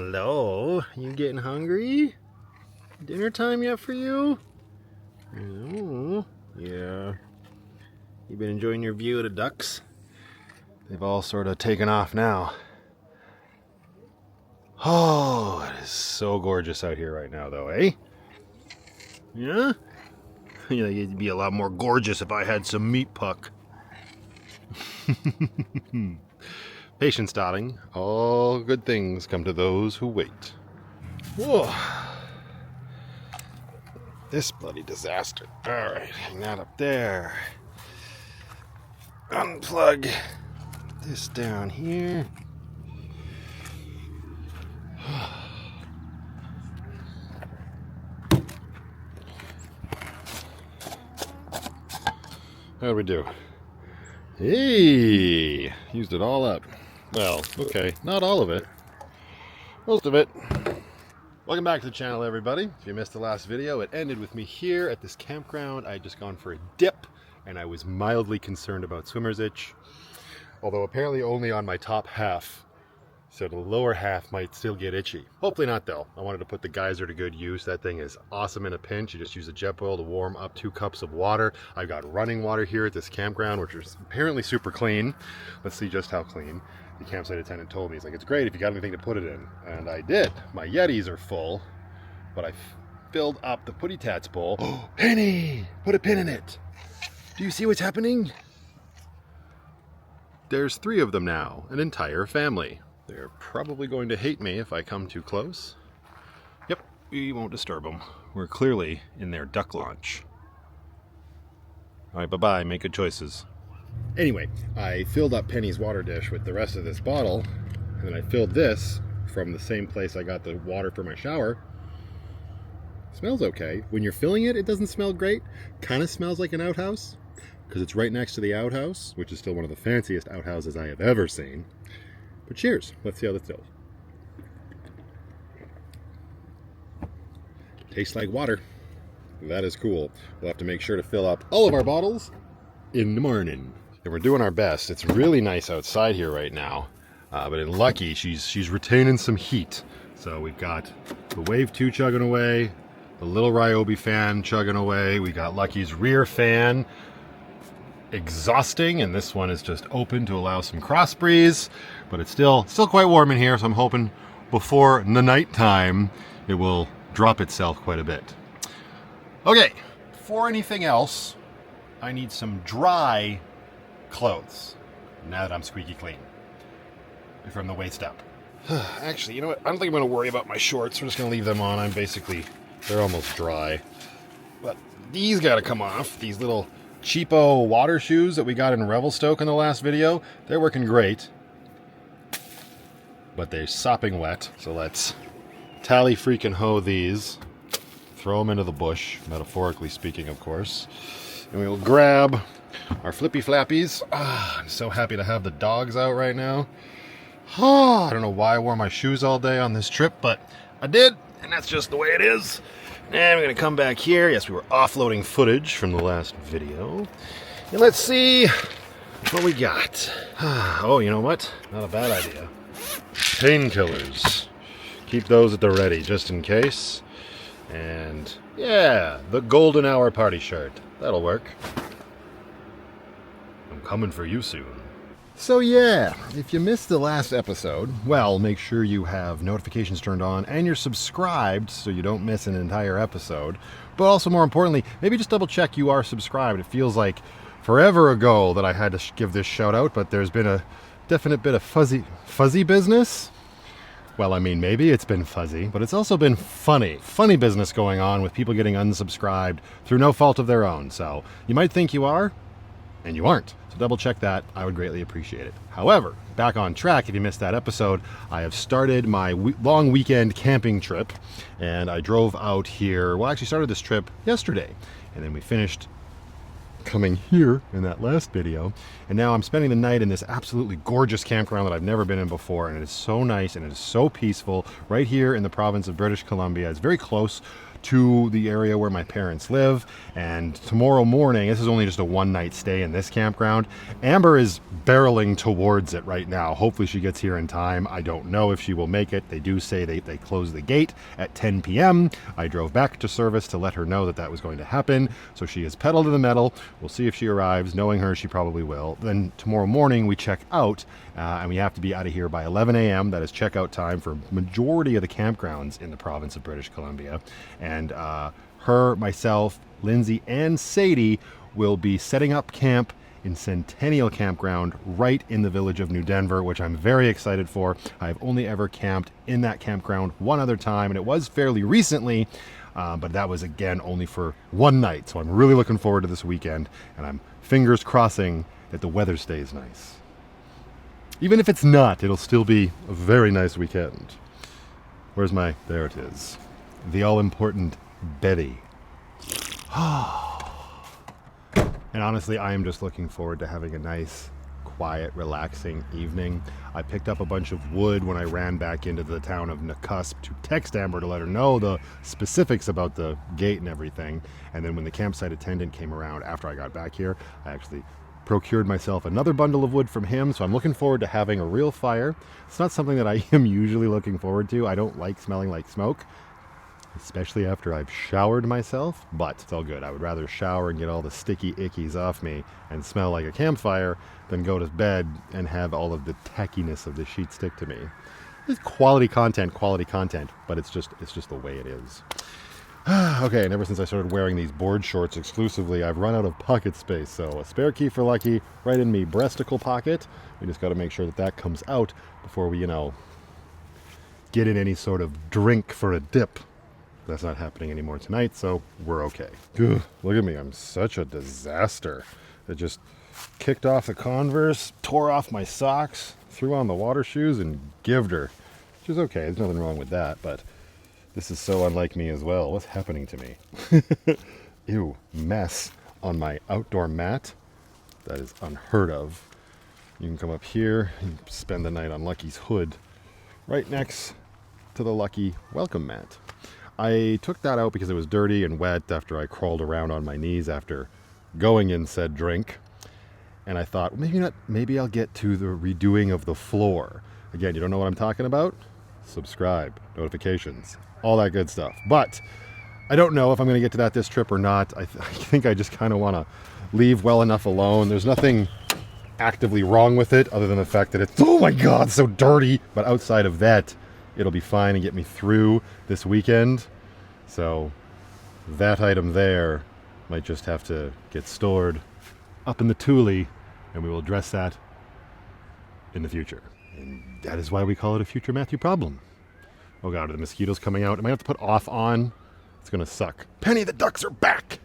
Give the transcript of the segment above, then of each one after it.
Hello, you getting hungry? Dinner time yet for you? Oh, yeah. You been enjoying your view of the ducks? They've all sort of taken off now. Oh, it is so gorgeous out here right now though, eh? Yeah? You know, it'd be a lot more gorgeous if I had some meat puck. Patience, darling. All good things come to those who wait. Whoa. This bloody disaster. Alright, hang that up there. Unplug this down here. How'd we do? Hey! Used it all up. Well, okay, not all of it. Most of it. Welcome back to the channel, everybody. If you missed the last video, it ended with me here at this campground. I had just gone for a dip, and I was mildly concerned about swimmer's itch. Although apparently only on my top half. So the lower half might still get itchy. Hopefully not though. I wanted to put the geyser to good use. That thing is awesome in a pinch. You just use a jet oil to warm up 2 cups of water. I've got running water here at this campground, which is apparently super clean. Let's see just how clean. The campsite attendant told me, he's like, it's great if you got anything to put it in. And I did. My Yetis are full, but I filled up the Putty Tats bowl. Oh, Penny! Put a pin in it! Do you see what's happening? There's 3 of them now, an entire family. They're probably going to hate me if I come too close. Yep, we won't disturb them. We're clearly in their duck launch. Alright, bye-bye, make good choices. Anyway, I filled up Penny's water dish with the rest of this bottle, and then I filled this from the same place I got the water for my shower. Smells okay. When you're filling it, it doesn't smell great. Kind of smells like an outhouse, because it's right next to the outhouse, which is still one of the fanciest outhouses I have ever seen. But cheers. Let's see how this goes. Tastes like water. That is cool. We'll have to make sure to fill up all of our bottles in the morning. And we're doing our best. It's really nice outside here right now. But in Lucky, she's retaining some heat. So we've got the Wave 2 chugging away, the little Ryobi fan chugging away. We got Lucky's rear fan exhausting, and this one is just open to allow some cross breeze, but it's still quite warm in here, so I'm hoping before the night time it will drop itself quite a bit. Okay, before anything else, I need some dry clothes now that I'm squeaky clean from the waist up. Actually, you know what, I don't think I'm going to worry about my shorts. We're just going to leave them on. They're almost dry, but these got to come off. These little cheapo water shoes that we got in Revelstoke in the last video, they're working great, but they're sopping wet. So let's tally freaking ho these, throw them into the bush, metaphorically speaking, of course, and we will grab our flippy flappies. I'm so happy to have the dogs out right now. I don't know why I wore my shoes all day on this trip, but I did, and that's just the way it is. And we're going to come back here. Yes, we were offloading footage from the last video. And let's see what we got. Oh, you know what? Not a bad idea. Painkillers. Keep those at the ready, just in case. And, yeah, the golden hour party shirt. That'll work. I'm coming for you soon. So yeah, if you missed the last episode, well, make sure you have notifications turned on and you're subscribed so you don't miss an entire episode. But also, more importantly, maybe just double check you are subscribed. It feels like forever ago that I had to give this shout out, but there's been a definite bit of fuzzy business. Well, I mean, maybe it's been fuzzy, but it's also been funny business going on with people getting unsubscribed through no fault of their own. So you might think you are, and you aren't. So double check that. I would greatly appreciate it. However, back on track, if you missed that episode, I have started my long weekend camping trip, and I drove out here. Well, I actually started this trip yesterday, and then we finished coming here in that last video, and now I'm spending the night in this absolutely gorgeous campground that I've never been in before, and it is so nice and it is so peaceful right here in the province of British Columbia. It's very close to the area where my parents live. And tomorrow morning, this is only just a one-night stay in this campground. Amber is barreling towards it right now. Hopefully she gets here in time. I don't know if she will make it. They do say they close the gate at 10 p.m. I drove back to service to let her know that that was going to happen. So she is pedal to the metal. We'll see if she arrives. Knowing her, she probably will. Then tomorrow morning we check out and we have to be out of here by 11 a.m. That is checkout time for majority of the campgrounds in the province of British Columbia. And her, myself, Lindsay, and Sadie will be setting up camp in Centennial Campground right in the village of New Denver, which I'm very excited for. I've only ever camped in that campground one other time, and it was fairly recently, but that was, again, only for one night. So I'm really looking forward to this weekend, and I'm fingers crossing that the weather stays nice. Even if it's not, it'll still be a very nice weekend. Where's my... There it is. The all-important Betty. And honestly, I am just looking forward to having a nice, quiet, relaxing evening. I picked up a bunch of wood when I ran back into the town of Nakusp to text Amber to let her know the specifics about the gate and everything. And then when the campsite attendant came around after I got back here, I actually procured myself another bundle of wood from him. So I'm looking forward to having a real fire. It's not something that I am usually looking forward to. I don't like smelling like smoke, especially after I've showered myself, but it's all good. I would rather shower and get all the sticky ickies off me and smell like a campfire than go to bed and have all of the tackiness of the sheet stick to me. It's quality content, but it's just the way it is. Okay, and ever since I started wearing these board shorts exclusively, I've run out of pocket space. So a spare key for Lucky right in me breasticle pocket. We just got to make sure that that comes out before we, get in any sort of drink for a dip. That's not happening anymore tonight, so we're okay. Ugh, look at me, I'm such a disaster. I just kicked off the Converse, tore off my socks, threw on the water shoes, and gived her. Which is okay, there's nothing wrong with that, but this is so unlike me as well. What's happening to me? Ew, mess on my outdoor mat. That is unheard of. You can come up here and spend the night on Lucky's hood, right next to the Lucky welcome mat. I took that out because it was dirty and wet after I crawled around on my knees after going in said drink. And I thought, maybe I'll get to the redoing of the floor. Again, you don't know what I'm talking about? Subscribe, notifications, all that good stuff. But I don't know if I'm going to get to that this trip or not. I think I just kind of want to leave well enough alone. There's nothing actively wrong with it other than the fact that it's, oh my God, so dirty. But outside of that, it'll be fine and get me through this weekend. So that item there might just have to get stored up in the Thule, and we will address that in the future. And that is why we call it a future Matthew problem. Oh God, are the mosquitoes coming out? I might have to put off on. It's gonna suck. Penny, the ducks are back!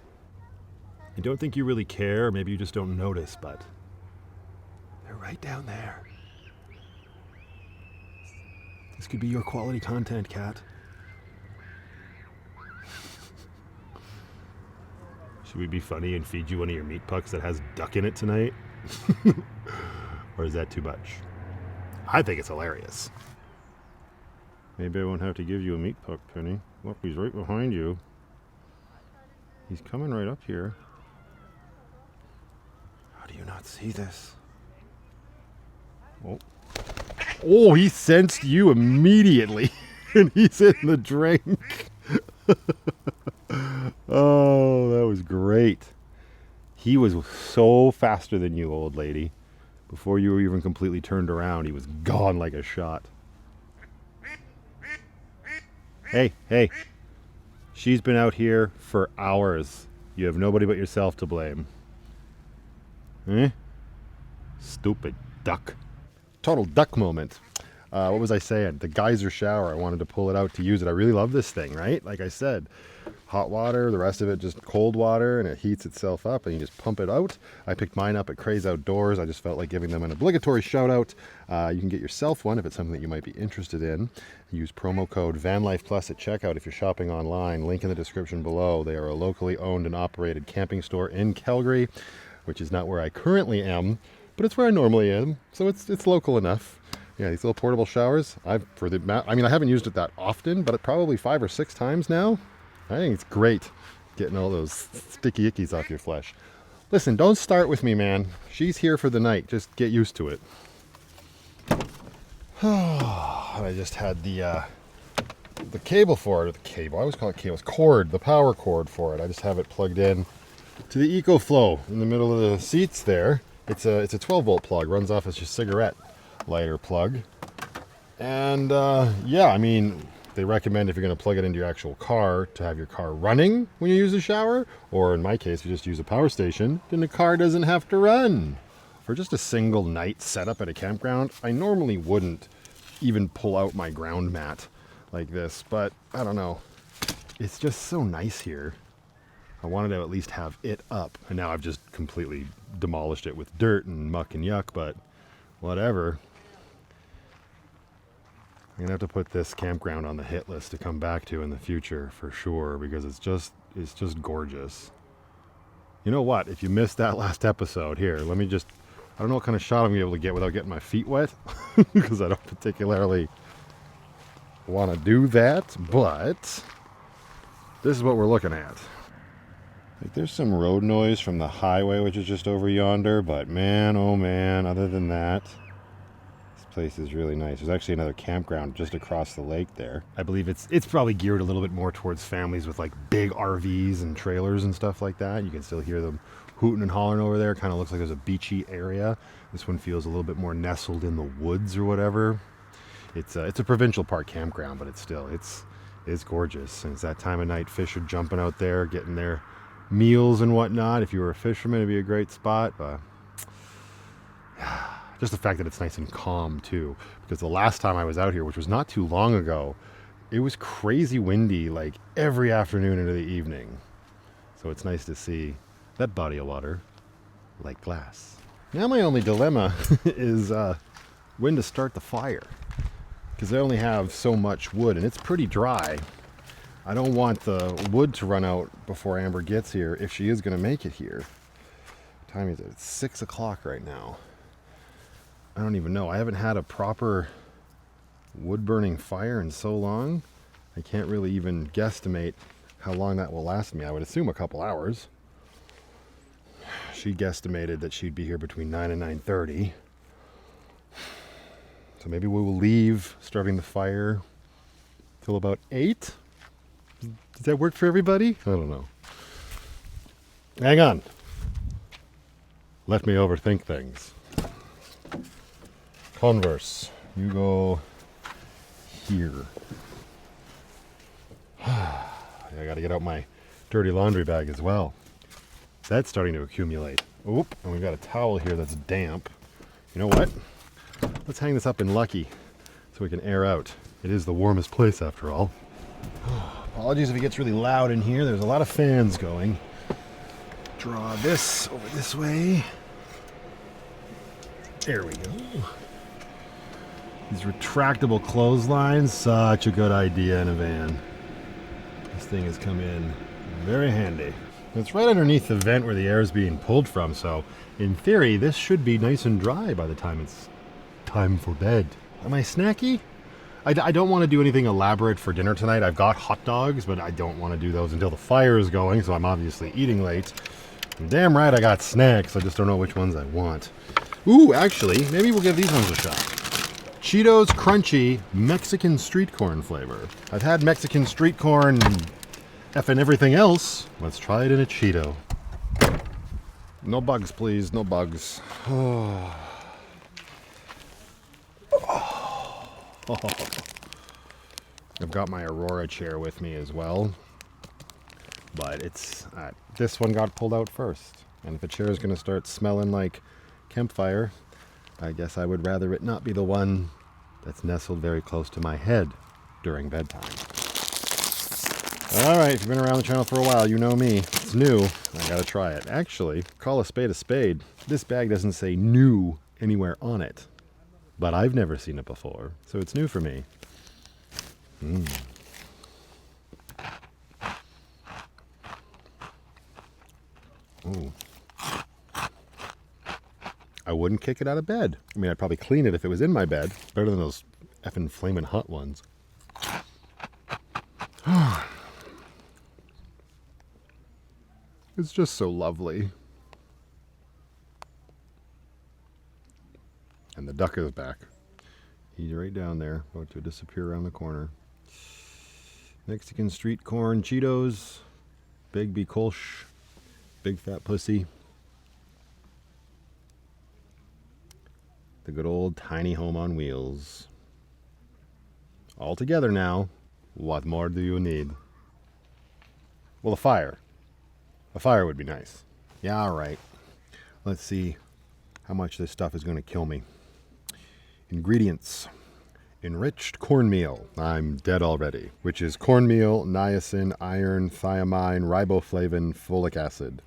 I don't think you really care, maybe you just don't notice, but they're right down there. This could be your quality content, cat. Should we be funny and feed you one of your meat pucks that has duck in it tonight? Or is that too much? I think it's hilarious. Maybe I won't have to give you a meat puck, Penny. Look, he's right behind you. He's coming right up here. How do you not see this? Oh, he sensed you immediately, and he's in the drink. Oh, that was great. He was so faster than you, old lady. Before you were even completely turned around, he was gone like a shot. Hey. She's been out here for hours. You have nobody but yourself to blame. Eh? Stupid duck. Total duck moment. What was I saying? The geyser shower. I wanted to pull it out to use it. I really love this thing, right? Like I said, hot water, the rest of it just cold water, and it heats itself up, and you just pump it out. I picked mine up at Craze Outdoors. I just felt like giving them an obligatory shout out. You can get yourself one if it's something that you might be interested in. Use promo code VanLifePlus at checkout if you're shopping online. Link in the description below. They are a locally owned and operated camping store in Calgary, which is not where I currently am, but it's where I normally am, so it's local enough. Yeah, these little portable showers, I haven't used it that often, but probably 5 or 6 times now. I think it's great getting all those sticky ickies off your flesh. Listen, don't start with me, man. She's here for the night. Just get used to it. I just had the cable for it, or the cable. I always call it cable. It's cord, the power cord for it. I just have it plugged in to the EcoFlow in the middle of the seats there. It's a 12-volt plug. Runs off as your cigarette lighter plug. And yeah, I mean, they recommend if you're going to plug it into your actual car to have your car running when you use the shower, or in my case, you just use a power station, then the car doesn't have to run. For just a single night setup at a campground, I normally wouldn't even pull out my ground mat like this, but I don't know. It's just so nice here. I wanted to at least have it up, and now I've just completely demolished it with dirt and muck and yuck, but whatever. I'm gonna have to put this campground on the hit list to come back to in the future for sure, because it's just gorgeous. You know what? If you missed that last episode, here, let me just, I don't know what kind of shot I'm gonna be able to get without getting my feet wet, because I don't particularly want to do that, but this is what we're looking at. Like, there's some road noise from the highway, which is just over yonder, but man, oh man, other than that, this place is really nice. There's actually another campground just across the lake there. I believe it's probably geared a little bit more towards families with like big RVs and trailers and stuff like that. You can still hear them hooting and hollering over there. Kind of looks like there's a beachy area. This one feels a little bit more nestled in the woods or whatever. It's a provincial park campground, but it's gorgeous. And it's that time of night. Fish are jumping out there, getting their meals and whatnot. If you were a fisherman, it'd be a great spot. But just the fact that it's nice and calm too, because the last time I was out here, which was not too long ago, it was crazy windy like every afternoon into the evening. So it's nice to see that body of water like glass. Now my only dilemma is when to start the fire, because I only have so much wood and it's pretty dry. I don't want the wood to run out before Amber gets here, if she is going to make it here. What time is it? It's 6 o'clock right now. I don't even know. I haven't had a proper wood burning fire in so long. I can't really even guesstimate how long that will last me. I would assume a couple hours. She guesstimated that she'd be here between 9 and 9:30. So maybe we will leave starting the fire till about 8. Does that work for everybody? I don't know. Hang on. Let me overthink things. Converse, you go here. I gotta get out my dirty laundry bag as well. That's starting to accumulate. Oop, and we've got a towel here that's damp. You know what? Let's hang this up in Lucky so we can air out. It is the warmest place after all. Apologies if it gets really loud in here. There's a lot of fans going. Draw this over this way. There we go. These retractable clotheslines, such a good idea in a van. This thing has come in very handy. It's right underneath the vent where the air is being pulled from, so in theory this should be nice and dry by the time it's time for bed. Am I snacky? I don't want to do anything elaborate for dinner tonight. I've got hot dogs, but I don't want to do those until the fire is going, so I'm obviously eating late. And damn right I got snacks, I just don't know which ones I want. Ooh, actually, maybe we'll give these ones a shot. Cheetos Crunchy Mexican Street Corn flavor. I've had Mexican street corn effing everything else. Let's try it in a Cheeto. No bugs, please, no bugs. Oh. I've got my Aurora chair with me as well, but it's this one got pulled out first, and if a chair is going to start smelling like campfire, I guess I would rather it not be the one that's nestled very close to my head during bedtime. Alright, if you've been around the channel for a while, you know me. It's new. I gotta try it. Actually, call a spade a spade. This bag doesn't say new anywhere on it, but I've never seen it before, so it's new for me. Ooh. I wouldn't kick it out of bed. I mean, I'd probably clean it if it was in my bed. Better than those effing flaming hot ones. It's just so lovely. And the duck is back. He's right down there, about to disappear around the corner. Mexican street corn Cheetos. Big B Kolsch. Big fat pussy. The good old tiny home on wheels. All together now. What more do you need? Well, a fire. A fire would be nice. Yeah, all right. Let's see how much this stuff is going to kill me. Ingredients. Enriched cornmeal. I'm dead already. Which is cornmeal, niacin, iron, thiamine, riboflavin, folic acid.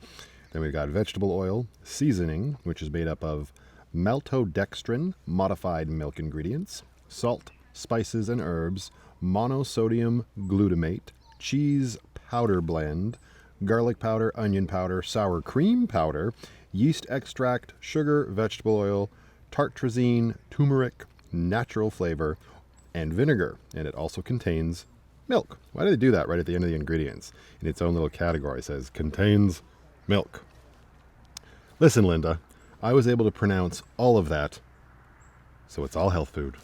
Then we've got vegetable oil, seasoning, which is made up of maltodextrin, modified milk ingredients, salt, spices and herbs, monosodium glutamate, cheese powder blend, garlic powder, onion powder, sour cream powder, yeast extract, sugar, vegetable oil, tartrazine, turmeric, natural flavor, and vinegar. And it also contains milk. Why do they do that right at the end of the ingredients? In its own little category, it says contains milk. Listen, Linda, I was able to pronounce all of that, so it's all health food.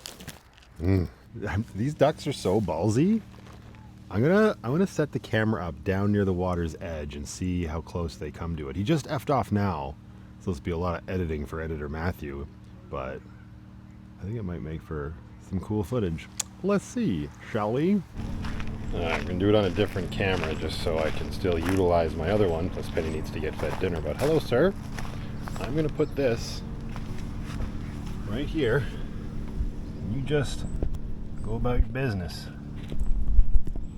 These ducks are so ballsy. I'm gonna set the camera up down near the water's edge and see how close they come to it. He just effed off now, so this will be a lot of editing for editor Matthew, but I think it might make for some cool footage. Let's see, shall we? I'm gonna do it on a different camera just so I can still utilize my other one, plus Penny needs to get fed dinner. But hello, sir. I'm gonna put this right here. You just go about your business.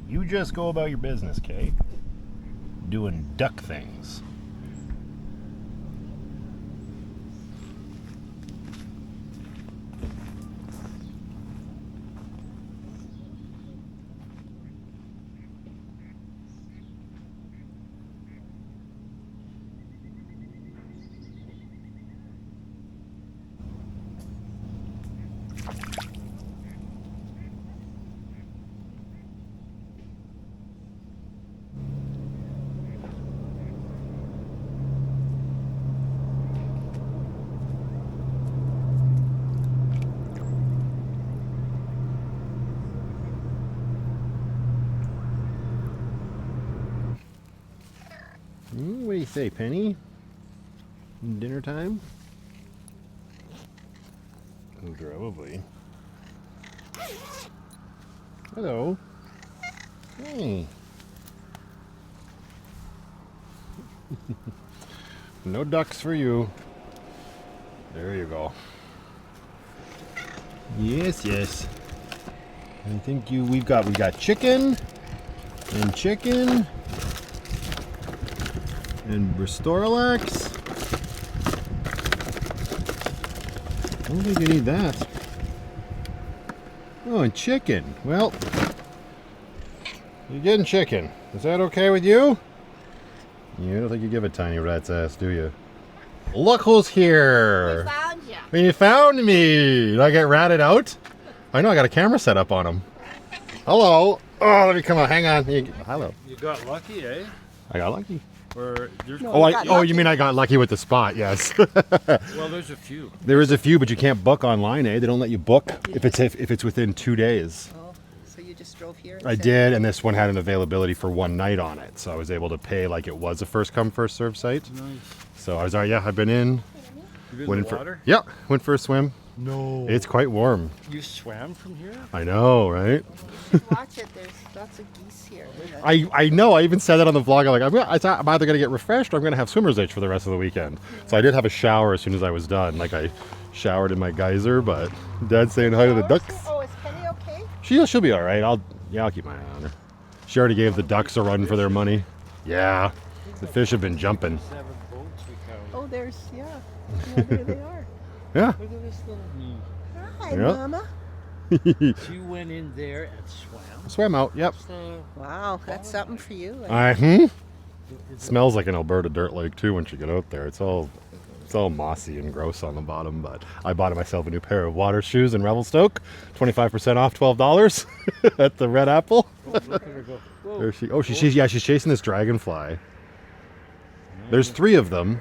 You just go about your business, Kay. Doing duck things. What do you say, Penny? Dinner time? Probably. Hello. Hey. No ducks for you. There you go. Yes, yes. I think we've got chicken and Restoralax. I don't think you need that. Oh, and chicken. Well, you're getting chicken. Is that okay with you? You don't think you give a tiny rat's ass, do you? Look who's here! We found you. You found me! Did I get ratted out? I know, I got a camera set up on him. Hello! Oh, let me come on, hang on. Hello. You got lucky, eh? I got lucky. Or there's You mean I got lucky with the spot, yes. Well, there's a few. There is a few, but you can't book online, eh? They don't let you book if it's within 2 days. Oh, so you just drove here? I did, and this one had an availability for one night on it, so I was able to pay like it was a first come first serve site. Nice. So I was yeah, I've been in. You been Went in in the water? went for a swim. No. It's quite warm. You swam from here? I know, right? Watch it. There's lots of geese here. I know. I even said that on the vlog. I'm either gonna get refreshed or I'm gonna have swimmer's itch for the rest of the weekend. So I did have a shower as soon as I was done. Like I showered in my geyser, but Dad's saying hi to the ducks. Oh, is Penny okay? She'll be all right. I'll keep my eye on her. She already gave the ducks a run for their money. Yeah, the fish have been jumping. 7 boats we counted. Oh, there's, yeah, there they are. Yeah. Look at this little knee. Hi, Yeah. Mama. She went in there and swam. Swam out. Yep. So, Wow, that's something for you. Smells like an Alberta dirt lake too once you get out there. It's all mossy and gross on the bottom, but I bought myself a new pair of water shoes in Revelstoke, 25% off, $12 at the Red Apple. oh, look at her go. Whoa. There she's chasing this dragonfly. There's 3 of them.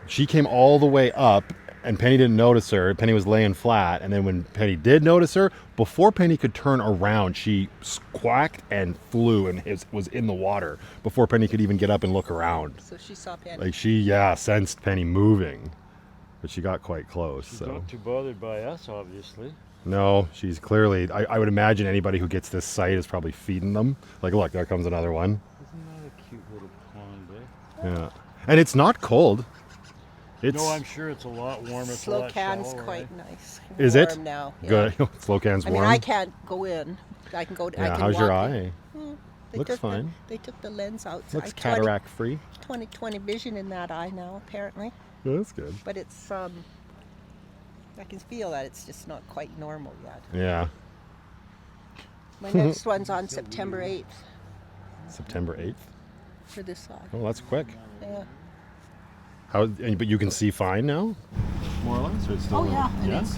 She came all the way up, and Penny didn't notice her. Penny was laying flat, and then when Penny did notice her, before Penny could turn around, she quacked and flew and was in the water before Penny could even get up and look around. So she saw Penny. Like she, sensed Penny moving, but she got quite close. She's so not too bothered by us, obviously. no, she's clearly. I would imagine anybody who gets this site is probably feeding them. Like, look, there comes another one. Isn't that a cute little pond, eh? Yeah, and it's not cold. It's No, I'm sure it's a lot warmer. It's a lot Slocan's shallower, quite right? nice. Is it? Warm now. Yeah. good. Slocan's I warm. mean, I can't go in. I can go. I Yeah, can how's your walk in. eye? They Looks took fine. They took the lens out. So Looks I- cataract free. 20/20 vision in that eye now, apparently. Yeah, that's good. But it's I can feel that it's just not quite normal yet. Yeah, My next one's on September 8th September 8th. for this side. Oh, that's quick. Yeah. But you can see fine now, more or less, or it's still. Oh yeah, and it's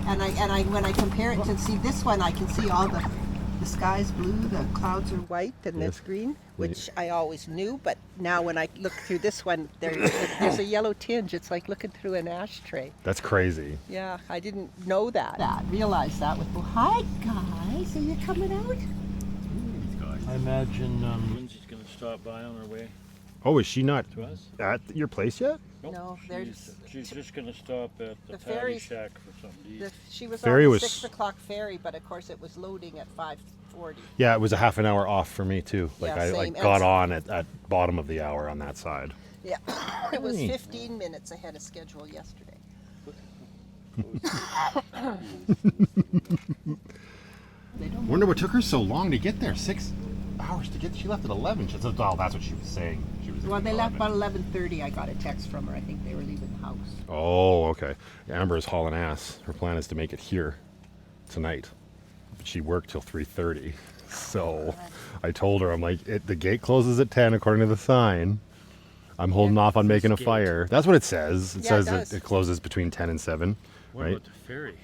and I when I compare it to see this one, I can see all the sky's blue, the clouds are white, and Yes. it's green, which I always knew. But now when I look through this one, there's a yellow tinge. It's like looking through an ashtray. That's crazy. Yeah, I didn't know that. Realize that with hi guys, are you coming out? I imagine Lindsay's going to stop by on her way Oh, is she not to us. at your place yet? Nope, No, she's just going to stop at the The patty ferries- shack for something to eat. She was Ferry on the was- 6 o'clock ferry, but of course it was loading at 5:40. Yeah, it was a half an hour off for me too. Like Yeah, I same. like And got s- on at bottom of the hour on that side. Yeah, it was Hey. 15 minutes ahead of schedule yesterday. They don't. Wonder what took her so long to get there. 6 hours to get. She left at 11. She said, "Oh, that's what she was saying." She was. Well, they leaving left at about 11:30. I got a text from her. I think they were leaving the house. Oh, okay. Amber's hauling ass. Her plan is to make it here tonight. But she worked till 3:30. So I told her, I'm like, the gate closes at 10 according to the sign. I'm holding off on making a gate. fire. That's what it says. It Yeah, says it does. it closes between 10 and 7. What Right? about the ferry?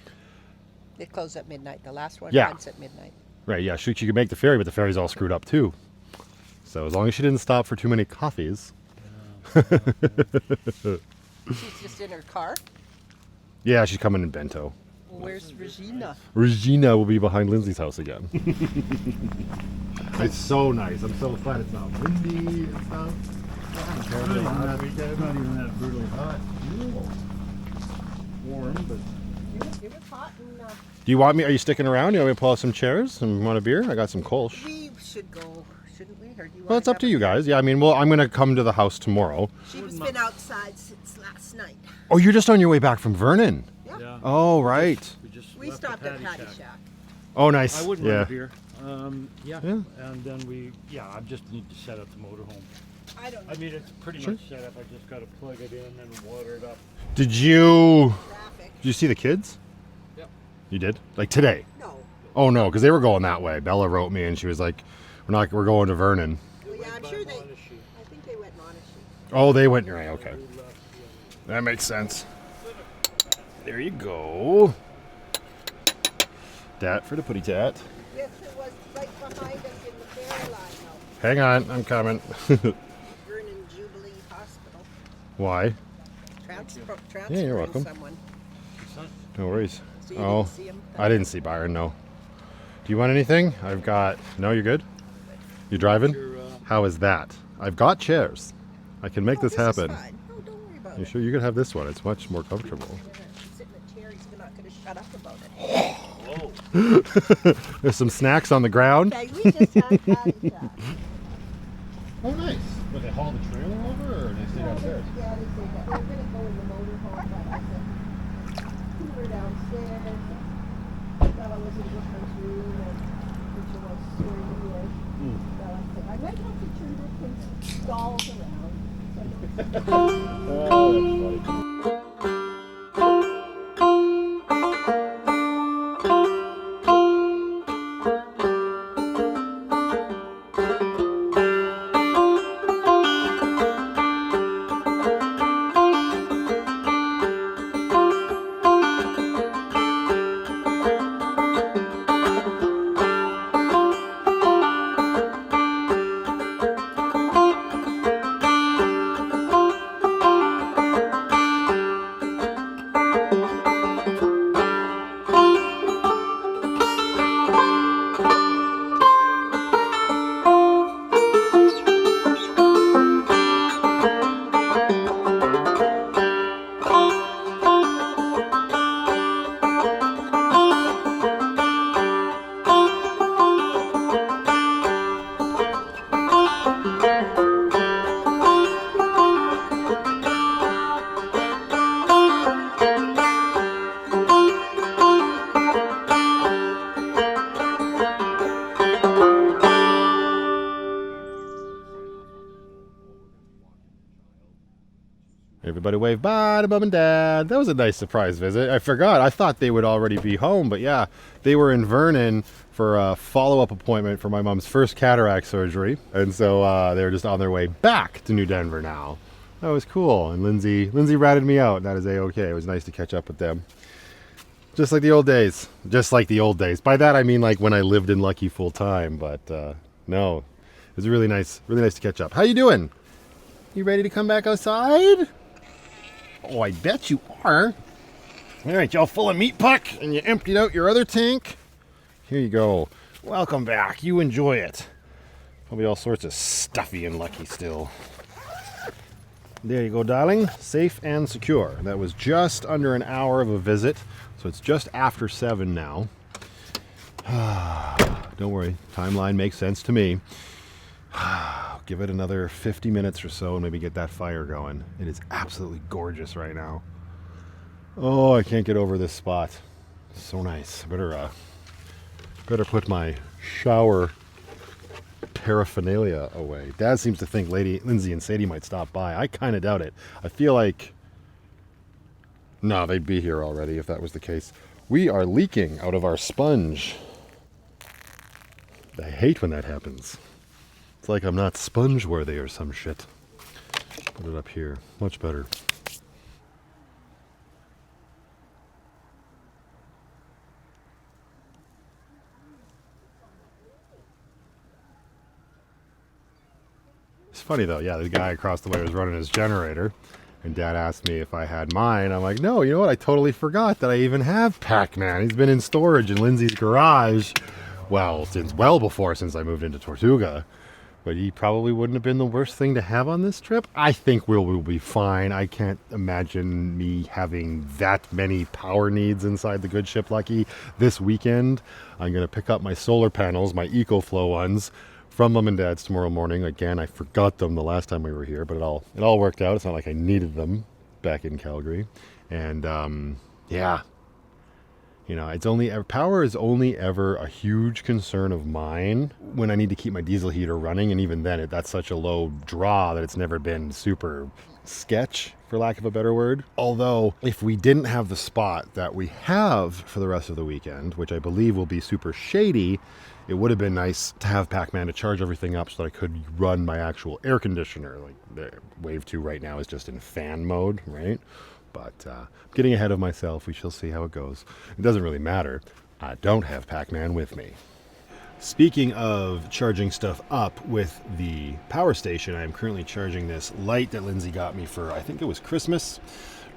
It closed at midnight. The last one Yeah. runs at midnight. Right, yeah. She could make the ferry, but the ferry's all screwed up too. So as long as she didn't stop for too many coffees. She's just in her car. Yeah, she's coming in bento. Well, where's Regina? Regina will be behind Lindsay's house again. It's so nice. I'm so glad it's not windy and stuff. Not even that brutally hot. Warm, but It was hot and Do you want me? Are you sticking around? You want me to pull out some chairs and want a beer? I got some Kolsch. we should go, shouldn't we? Or do you Well, want it's up to you guys. Yeah, I mean, well, I'm gonna come to the house tomorrow. She was been outside since last night. Oh, you're just on your way back from Vernon. Yeah. yeah. Oh, right. We left the stopped at Patty Patty Shack. Oh, nice. I wouldn't yeah. want a beer. Yeah. Yeah. And then I just need to set up the motorhome. I don't know. I mean, it's pretty Sure. much set up. I just got to plug it in and water it up. Did you Traffic. see the kids? Yep. You did? Like today? No. Oh no, because they were going that way. Bella wrote me and she was like, "We're going to Vernon." Well, yeah, I'm By sure they. Monashi. I think they went Monashi. Oh, they went right. Okay, We left that makes sense. There you go. Dat for the putty tat. Yes, it was right behind us in the ferry line, though. Hang on, I'm coming. Vernon Jubilee Hospital. Why? Transferring you're welcome. someone. No worries. So you Oh, didn't see him? I didn't see Byron. No. Do you want anything? I've got. No, you're good. You driving? your, How is that? I've got chairs. I can make this Is happen. fine. No, don't worry about You it. sure you could have this one? It's much more comfortable. Sit in a chair. He's not going to shut up about it. There's some snacks on the ground. Okay, we just had Patty Shack. Oh, nice. But they haul the trailer over, or they stay downstairs? Yeah, they say that. We're going to go in the motorhome, but I said, cooler downstairs. Bella was in Brooklyn's room, and Richard was swearing English. Bella said, I might have to turn Brooklyn's dolls around. So Oh, that's funny. Everybody wave bye to Mom and Dad. That was a nice surprise visit. I forgot. I thought they would already be home, but yeah, they were in Vernon for a follow-up appointment for my mom's first cataract surgery. And so they were just on their way back to New Denver now. That was cool. And Lindsay ratted me out. That is A-okay. It was nice to catch up with them. Just like the old days. Just like the old days. By that I mean like when I lived in Lucky full time, but no. It was really nice to catch up. How you doing? You ready to come back outside? Oh, I bet you are. All right, y'all full of meat puck and you emptied out your other tank? Here you go. Welcome back. You enjoy it. Probably all sorts of stuffy and Lucky still. There you go, darling. Safe and secure. That was just under an hour of a visit, so it's just after 7 now. Don't worry, timeline makes sense to me. Give it another 50 minutes or so and maybe get that fire going. It is absolutely gorgeous right now. Oh, I can't get over this spot. So nice. Better put my shower paraphernalia away. Dad seems to think Lindsay and Sadie might stop by. I kind of doubt it. I feel like... No, they'd be here already if that was the case. We are leaking out of our sponge. I hate when that happens. It's like I'm not sponge worthy or some shit. Put it up here. Much better. It's funny though, yeah, the guy across the way was running his generator, and Dad asked me if I had mine. I'm like, no, you know what? I totally forgot that I even have Pac-Man. He's been in storage in Lindsay's garage, well, since I moved into Tortuga. But he probably wouldn't have been the worst thing to have on this trip. I think we'll be fine. I can't imagine me having that many power needs inside the good ship Lucky. This weekend, I'm going to pick up my solar panels, my EcoFlow ones, from Mom and Dad's tomorrow morning. Again, I forgot them the last time we were here, but it all worked out. It's not like I needed them back in Calgary. And yeah. You know, power is only ever a huge concern of mine when I need to keep my diesel heater running, and even then, that's such a low draw that it's never been super sketch, for lack of a better word. Although, if we didn't have the spot that we have for the rest of the weekend, which I believe will be super shady, it would have been nice to have Pac-Man to charge everything up so that I could run my actual air conditioner. Like, the Wave 2 right now is just in fan mode, right? But getting ahead of myself, we shall see how it goes. It doesn't really matter. I don't have Pac-Man with me. Speaking of charging stuff up with the power station, I am currently charging this light that Lindsay got me for, I think it was Christmas,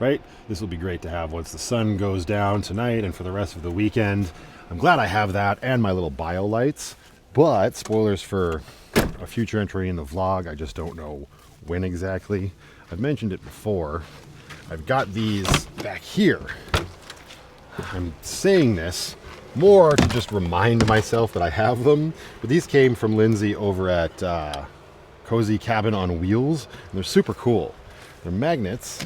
right? This will be great to have once the sun goes down tonight and for the rest of the weekend. I'm glad I have that and my little bio lights, but spoilers for a future entry in the vlog. I just don't know when exactly. I've mentioned it before. I've got these back here. I'm saying this more to just remind myself that I have them, but these came from Lindsay over at Cozy Cabin on Wheels, and they're super cool. They're magnets,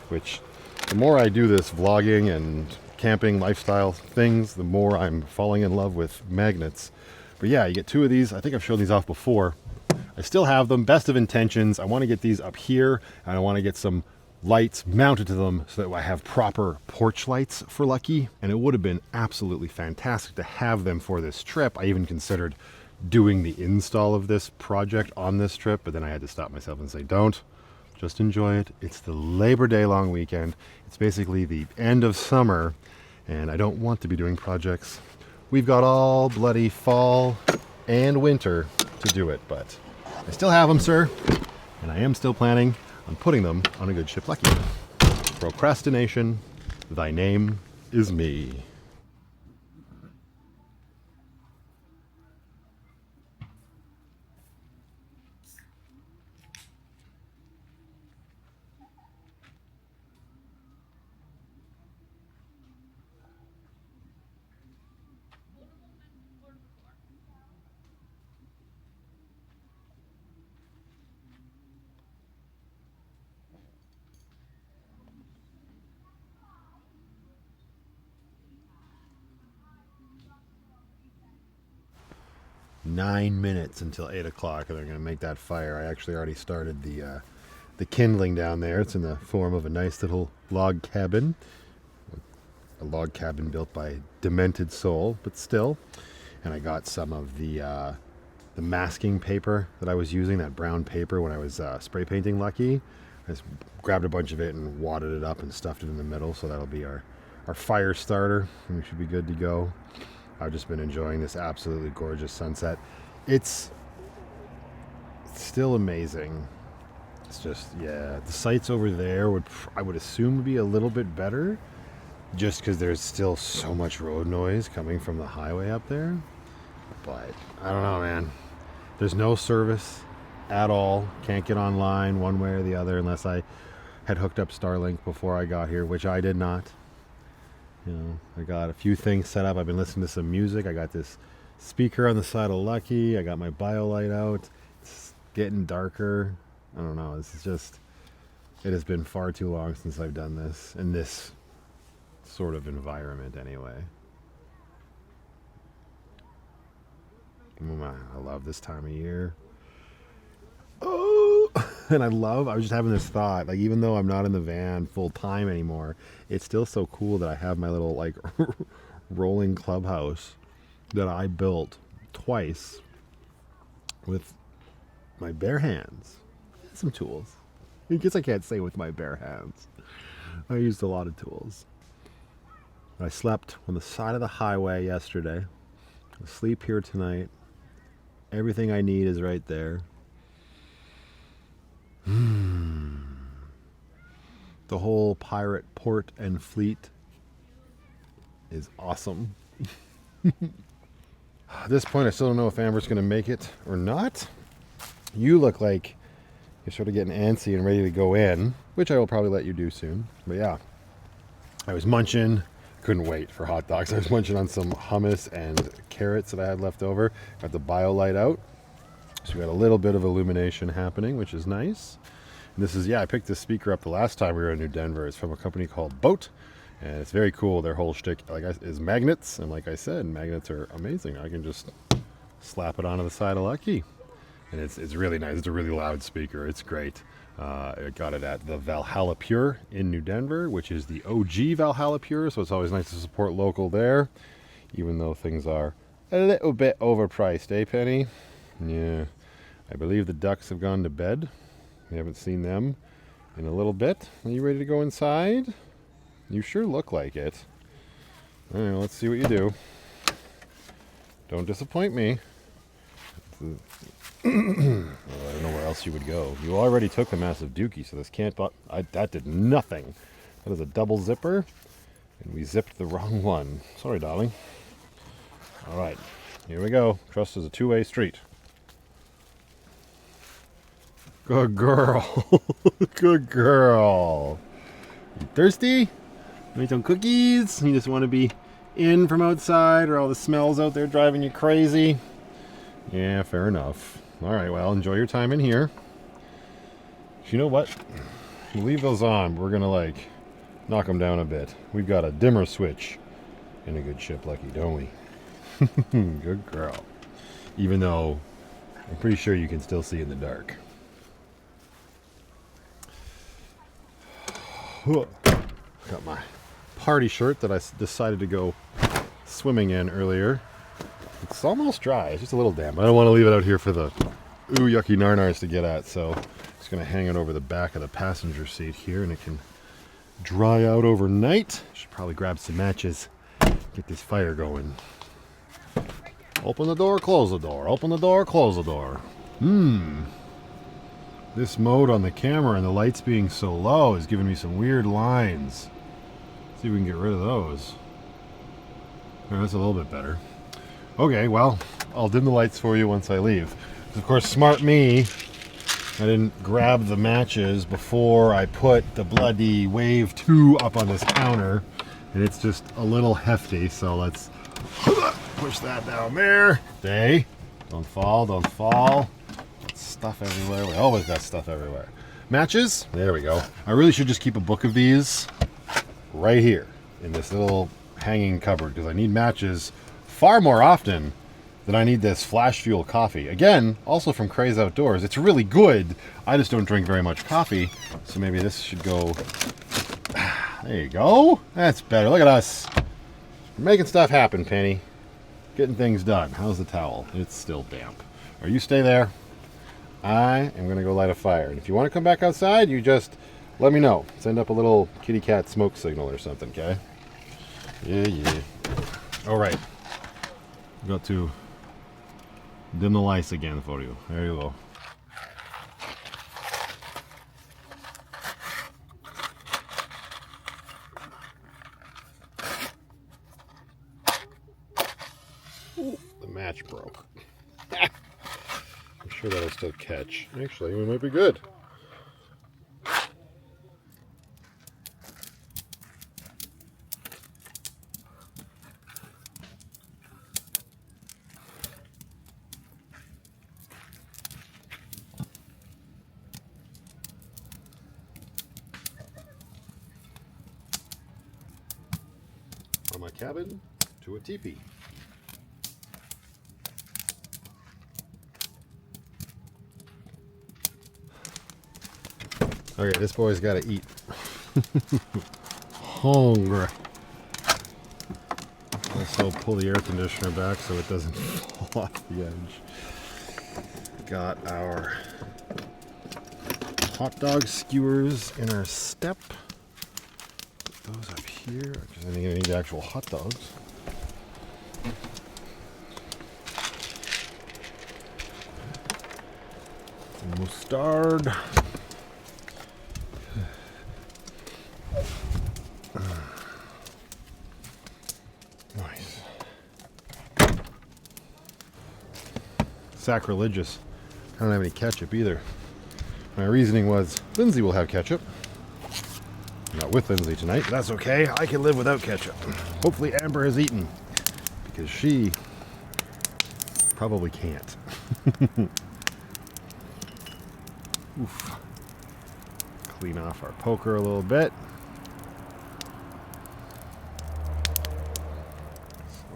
which the more I do this vlogging and camping lifestyle things, the more I'm falling in love with magnets. But yeah, you get 2 of these. I think I've shown these off before. I still have them. Best of intentions. I want to get these up here, and I want to get some lights mounted to them so that I have proper porch lights for Lucky. And it would have been absolutely fantastic to have them for this trip. I even considered doing the install of this project on this trip, but then I had to stop myself and say, don't. Just enjoy it. It's the Labor Day long weekend. It's basically the end of summer, and I don't want to be doing projects. We've got all bloody fall and winter to do it, but I still have them, sir, and I am still planning on putting them on a good ship Lucky. Procrastination, thy name is me. "9 minutes until 8 o'clock, and they're going to make that fire." I actually already started the the kindling down there. It's in the form of a nice little log cabin. A log cabin built by a demented soul, but still. And I got some of the masking paper that I was using, that brown paper when I was spray painting Lucky. I just grabbed a bunch of it and wadded it up and stuffed it in the middle, so that'll be our fire starter, and we should be good to go. I've just been enjoying this absolutely gorgeous sunset. It's still amazing. It's just, yeah, the sights over there I would assume would be a little bit better, just because there's still so much road noise coming from the highway up there. But I don't know, man. There's no service at all. Can't get online one way or the other unless I had hooked up Starlink before I got here, which I did not. You know, I got a few things set up. I've been listening to some music. I got this speaker on the side of Lucky. I got my BioLight out. It's getting darker. I don't know. This is just, it has been far too long since I've done this in this sort of environment anyway. I love this time of year. Oh, and I was just having this thought, like, even though I'm not in the van full time anymore, it's still so cool that I have my little like rolling clubhouse that I built twice with my bare hands. Some tools. I guess I can't say with my bare hands. I used a lot of tools. I slept on the side of the highway yesterday. I'll sleep here tonight. Everything I need is right there. The whole pirate port and fleet is awesome. At this point, I still don't know if Amber's going to make it or not. You look like you're sort of getting antsy and ready to go in, which I will probably let you do soon. But yeah, I was munching. Couldn't wait for hot dogs. I was munching on some hummus and carrots that I had left over. Got the BioLight out. So we got a little bit of illumination happening, which is nice. And this is, yeah, I picked this speaker up the last time we were in New Denver. It's from a company called Boat. And it's very cool. Their whole shtick is magnets. And like I said, magnets are amazing. I can just slap it onto the side of Lucky. And it's really nice. It's a really loud speaker. It's great. I got it at the Valhalla Pure in New Denver, which is the OG Valhalla Pure, so it's always nice to support local there, even though things are a little bit overpriced, eh, Penny? Yeah. I believe the ducks have gone to bed. We haven't seen them in a little bit. Are you ready to go inside? You sure look like it. All right, let's see what you do. Don't disappoint me. Well, I don't know where else you would go. You already took the massive dookie, so this can't... that did nothing. That is a double zipper, and we zipped the wrong one. Sorry, darling. All right, here we go. Trust is a two-way street. Good girl. Good girl. You thirsty? Need some cookies? You just want to be in from outside, or all the smells out there driving you crazy? Yeah, fair enough. All right, well, enjoy your time in here. You know what? We'll leave those on. We're going to, like, knock them down a bit. We've got a dimmer switch in a good ship, Lucky, don't we? Good girl. Even though I'm pretty sure you can still see in the dark. Got my party shirt that I decided to go swimming in earlier. It's almost dry. It's just a little damp. I don't want to leave it out here for the ooh yucky narnars to get at, so I'm just going to hang it over the back of the passenger seat here, and it can dry out overnight. Should probably grab some matches, get this fire going. Open the door, close the door. Open the door, close the door. This mode on the camera and the lights being so low is giving me some weird lines. See if we can get rid of those. Oh, that's a little bit better. Okay, well, I'll dim the lights for you once I leave. Of course, smart me, I didn't grab the matches before I put the bloody Wave 2 up on this counter, and it's just a little hefty, so let's push that down there. Stay. Don't fall, don't fall. Stuff everywhere. We always got stuff everywhere. Matches? There we go. I really should just keep a book of these right here in this little hanging cupboard, because I need matches far more often that I need this Flash Fuel coffee. Again, also from Craze Outdoors. It's really good. I just don't drink very much coffee, so maybe this should go... There you go. That's better. Look at us. We're making stuff happen, Penny. Getting things done. How's the towel? It's still damp. Or you stay there. I am going to go light a fire. And if you want to come back outside, you just let me know. Send up a little kitty cat smoke signal or something, okay? Yeah. All right. Got to dim the lights again for you. There you go. The match broke. I'm sure that'll still catch. Actually, we might be good. From my cabin to a teepee. Okay, this boy's got to eat. Hungry. Also pull the air conditioner back so it doesn't fall off the edge. Got our hot dog skewers in our step. Put those up here because I think I need actual hot dogs. Mustard. Nice. Sacrilegious. I don't have any ketchup either. My reasoning was Lindsay will have ketchup. I'm not with Lindsay tonight, but that's okay. I can live without ketchup. Hopefully Amber has eaten because she probably can't. Oof. Clean off our poker a little bit.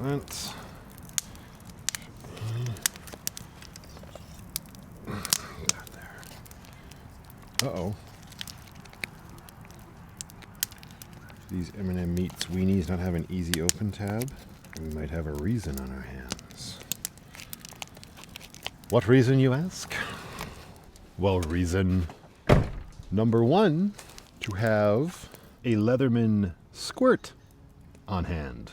Excellent. Uh-oh. These M&M Meats weenies not have an easy open tab? We might have a reason on our hands. What reason, you ask? Well, reason number one, to have a Leatherman squirt on hand.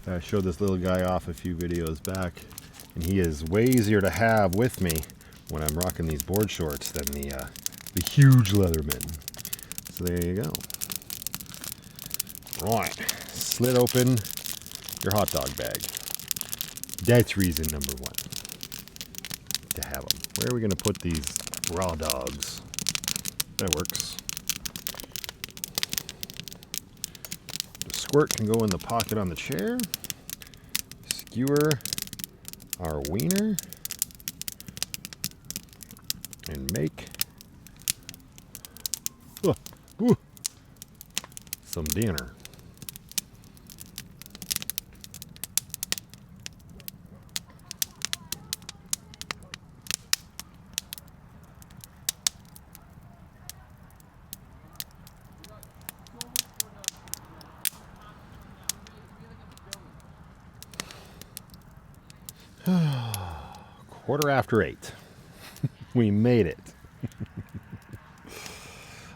I showed this little guy off a few videos back, and he is way easier to have with me when I'm rocking these board shorts than the huge Leatherman. So there you go. Right, slit open your hot dog bag. That's reason number one, to have them. Where are we going to put these raw dogs? That works. The squirt can go in the pocket on the chair. Skewer our wiener and make some dinner. Quarter after 8. We made it.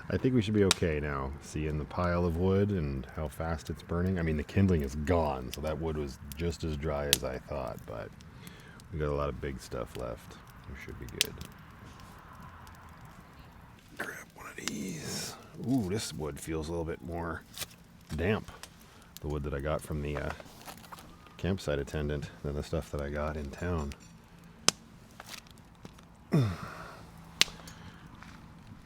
I think we should be okay now. Seeing the pile of wood and how fast it's burning. I mean, the kindling is gone, so that wood was just as dry as I thought, but we got a lot of big stuff left. We should be good. Grab one of these. Ooh, this wood feels a little bit more damp. The wood that I got from the campsite attendant than the stuff that I got in town.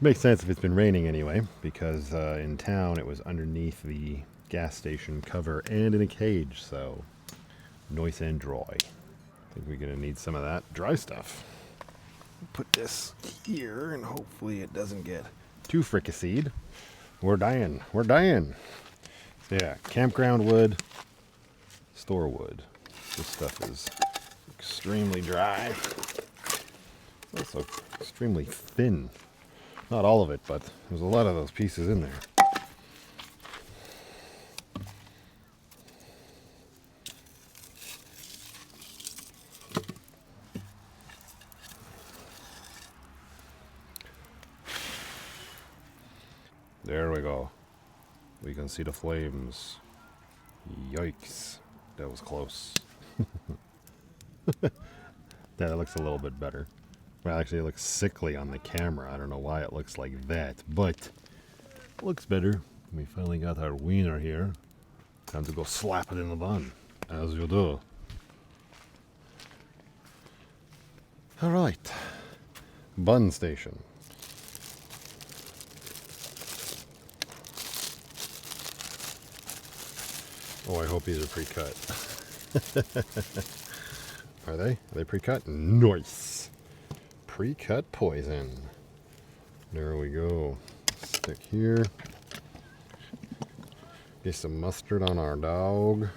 Makes sense if it's been raining anyway, because in town it was underneath the gas station cover and in a cage, so nice and dry. I think we're gonna need some of that dry stuff. Put this here and hopefully it doesn't get too fricasseed. We're dying. We're dying. So yeah, campground wood, store wood. This stuff is extremely dry. It's also extremely thin. Not all of it, but there's a lot of those pieces in there. There we go. We can see the flames. Yikes. That was close. That looks a little bit better. Well, actually it looks sickly on the camera. I don't know why it looks like that, but it looks better. We finally got our wiener here. Time to go slap it in the bun, as you do. Alright. Bun station. Oh, I hope these are pre-cut. Are they? Are they pre-cut? Nice. Pre-cut poison. There we go. Stick here. Get some mustard on our dog.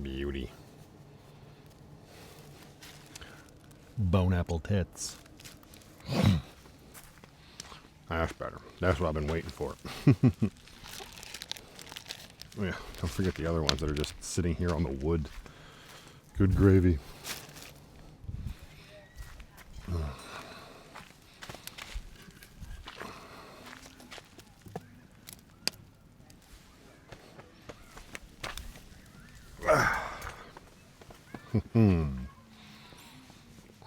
Beauty. Bone apple tits. That's better. That's what I've been waiting for. Yeah, don't forget the other ones that are just sitting here on the wood. Good gravy.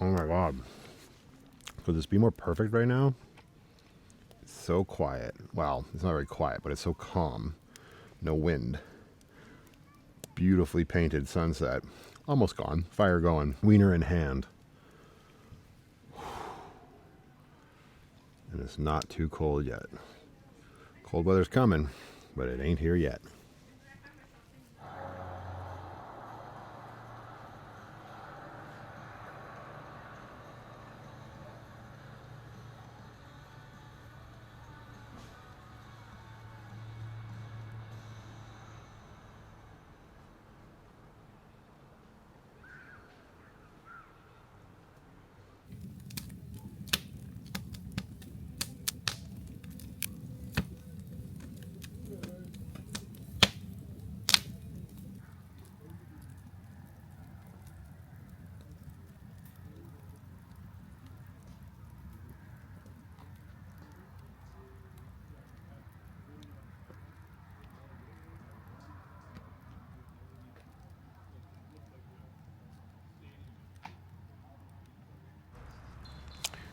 Oh my god. Could this be more perfect right now? It's so quiet. Well, it's not very quiet, but it's so calm. No wind. Beautifully painted sunset. Almost gone. Fire going. Wiener in hand. And it's not too cold yet. Cold weather's coming, but it ain't here yet.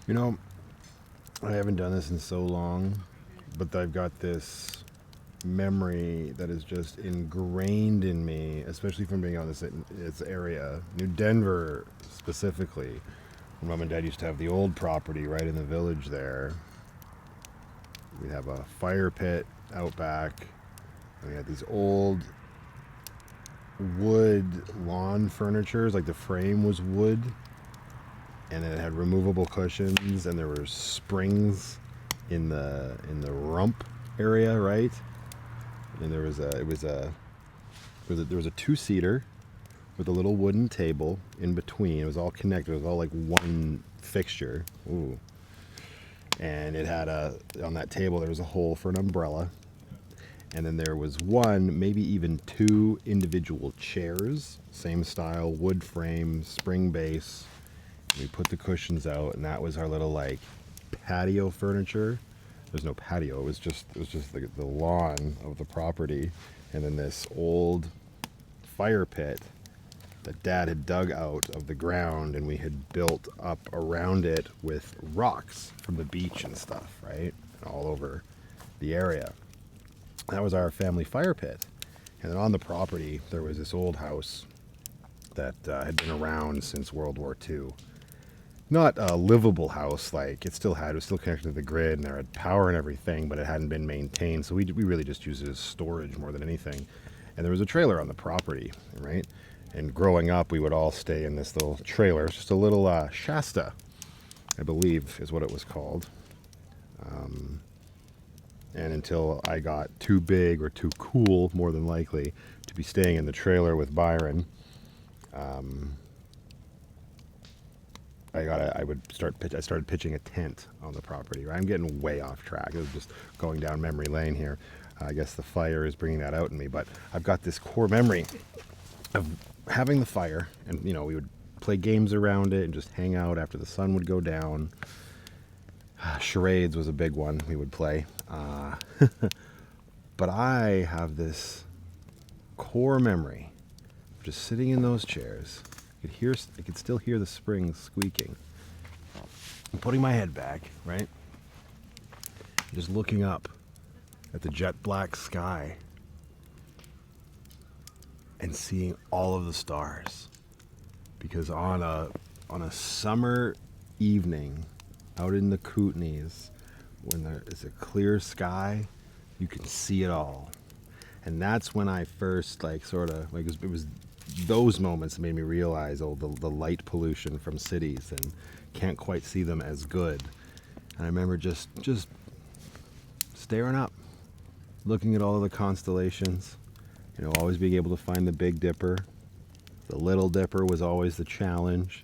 You know, I haven't done this in so long, but I've got this memory that is just ingrained in me, especially from being on this area, New Denver specifically. Mom and Dad used to have the old property right in the village there. We'd have a fire pit out back. And we had these old wood lawn furnitures, like the frame was wood. And it had removable cushions, and there were springs in the rump area, right? And there was a two-seater with a little wooden table in between. It was all connected. It was all like one fixture. Ooh. And it had on that table there was a hole for an umbrella. And then there was one, maybe even two individual chairs, same style, wood frame, spring base. We put the cushions out, and that was our little like patio furniture. There's no patio. It was just the lawn of the property, and then this old fire pit that Dad had dug out of the ground, and we had built up around it with rocks from the beach and stuff, right, all over the area. That was our family fire pit, and then on the property there was this old house that had been around since World War II. not a livable house. Like, it was still connected to the grid, and there had power and everything, but it hadn't been maintained. So we really just used it as storage more than anything. And there was a trailer on the property, right? And growing up, we would all stay in this little trailer. It's just a little Shasta, I believe is what it was called. And until I got too big or too cool, more than likely, to be staying in the trailer with Byron, I started pitching a tent on the property. Right? I'm getting way off track. It was just going down memory lane here. I guess the fire is bringing that out in me, but I've got this core memory of having the fire, and we would play games around it and just hang out after the sun would go down. Charades was a big one we would play. But I have this core memory of just sitting in those chairs. I could still hear the springs squeaking. I'm putting my head back, right? Just looking up at the jet black sky and seeing all of the stars. Because on a summer evening out in the Kootenays, when there is a clear sky, you can see it all. And that's when I first it was those moments that made me realize the light pollution from cities and can't quite see them as good. And I remember just staring up, looking at all of the constellations, always being able to find the Big Dipper. The Little Dipper was always the challenge.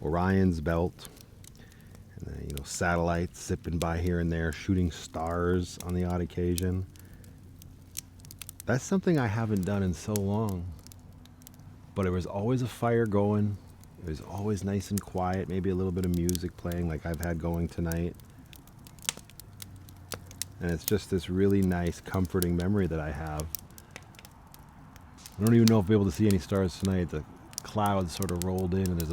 Orion's belt. And then, satellites zipping by here and there, shooting stars on the odd occasion. That's something I haven't done in so long. But there was always a fire going. It was always nice and quiet, maybe a little bit of music playing like I've had going tonight. And it's just this really nice, comforting memory that I have. I don't even know if we'll be able to see any stars tonight. The clouds sort of rolled in, and there's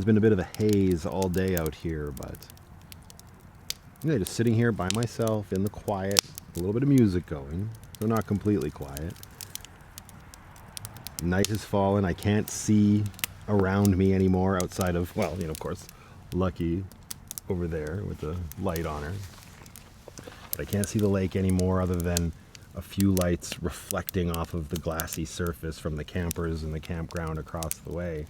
been a bit of a haze all day out here, but just sitting here by myself in the quiet, a little bit of music going, so not completely quiet. Night has fallen. I can't see around me anymore outside of, of course, Lucky over there with the light on her. But I can't see the lake anymore other than a few lights reflecting off of the glassy surface from the campers and the campground across the way.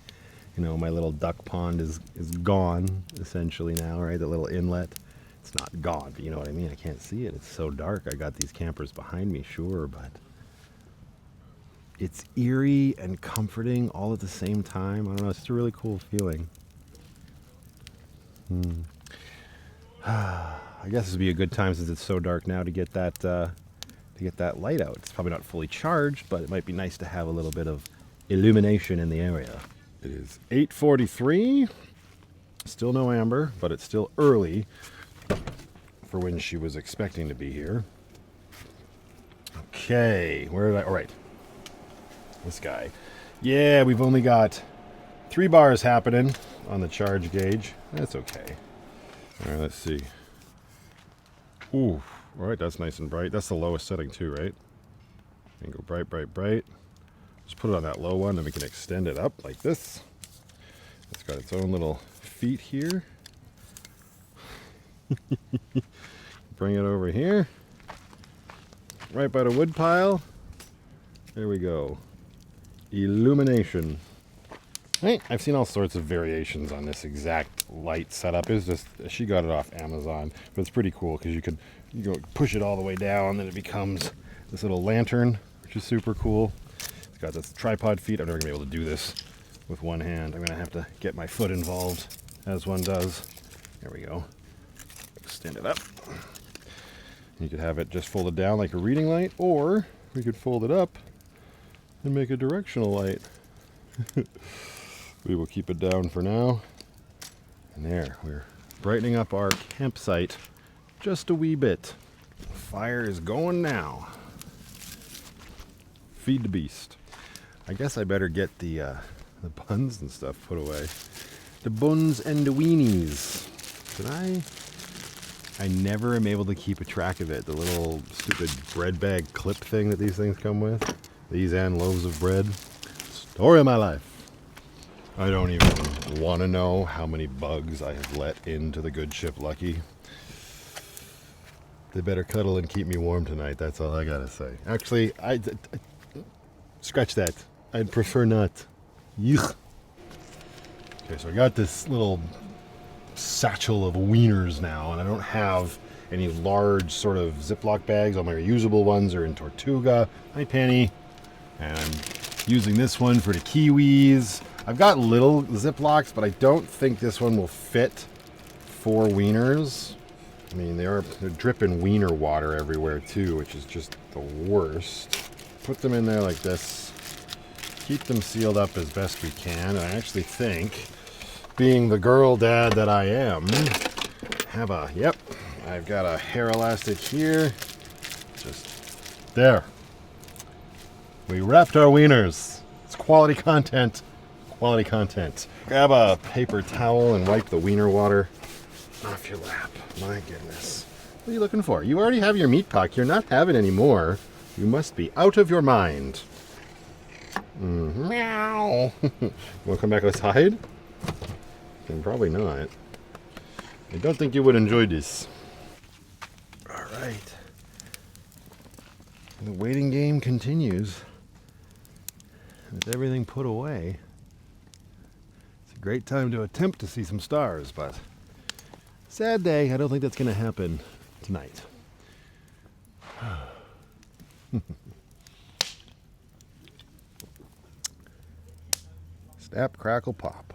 My little duck pond is gone essentially now, right? The little inlet. It's not gone, but you know what I mean? I can't see it. It's so dark. I got these campers behind me, sure, but it's eerie and comforting all at the same time. I don't know, it's just a really cool feeling. I guess this would be a good time, since it's so dark now, to get that light out. It's probably not fully charged, but it might be nice to have a little bit of illumination in the area. It is 8:43. Still no Amber, but it's still early for when she was expecting to be here. Okay, where did all right. This guy. Yeah, we've only got 3 bars happening on the charge gauge. That's okay. All right, let's see. Ooh, all right, that's nice and bright. That's the lowest setting too, right? And go bright, bright, bright. Just put it on that low one, and we can extend it up like this. It's got its own little feet here. Bring it over here. Right by the wood pile. There we go. Illumination. Right, I've seen all sorts of variations on this exact light setup. It's just, she got it off Amazon, but it's pretty cool because you go push it all the way down, then it becomes this little lantern, which is super cool. It's got this tripod feet. I'm never gonna be able to do this with one hand. I'm gonna have to get my foot involved, as one does. There we go. Extend it up. You could have it just folded down like a reading light, or we could fold it up and make a directional light. We will keep it down for now. And there, we're brightening up our campsite just a wee bit. The fire is going now. Feed the beast. I guess I better get the buns and stuff put away. The buns and the weenies. Did I never am able to keep a track of it. The little stupid bread bag clip thing that these things come with. These and loaves of bread. Story of my life. I don't even want to know how many bugs I have let into the good ship Lucky. They better cuddle and keep me warm tonight. That's all I gotta say. Actually, I scratch that. I'd prefer not. Yuck. Okay, so I got this little satchel of wieners now, and I don't have any large sort of Ziploc bags. All my reusable ones are in Tortuga. Hi, Penny. And I'm using this one for the kiwis. I've got little Ziplocs, but I don't think this one will fit 4 wieners. I mean, they're dripping wiener water everywhere too, which is just the worst. Put them in there like this. Keep them sealed up as best we can. And I actually think, being the girl dad that I am, I've got a hair elastic here. Just there. We wrapped our wieners. It's quality content. Quality content. Grab a paper towel and wipe the wiener water off your lap. My goodness. What are you looking for? You already have your meat puck. You're not having any more. You must be out of your mind. Meow. You want to come back outside? Probably not. I don't think you would enjoy this. All right. The waiting game continues. With everything put away. It's a great time to attempt to see some stars, but sad day. I don't think that's going to happen tonight. Snap, crackle, pop.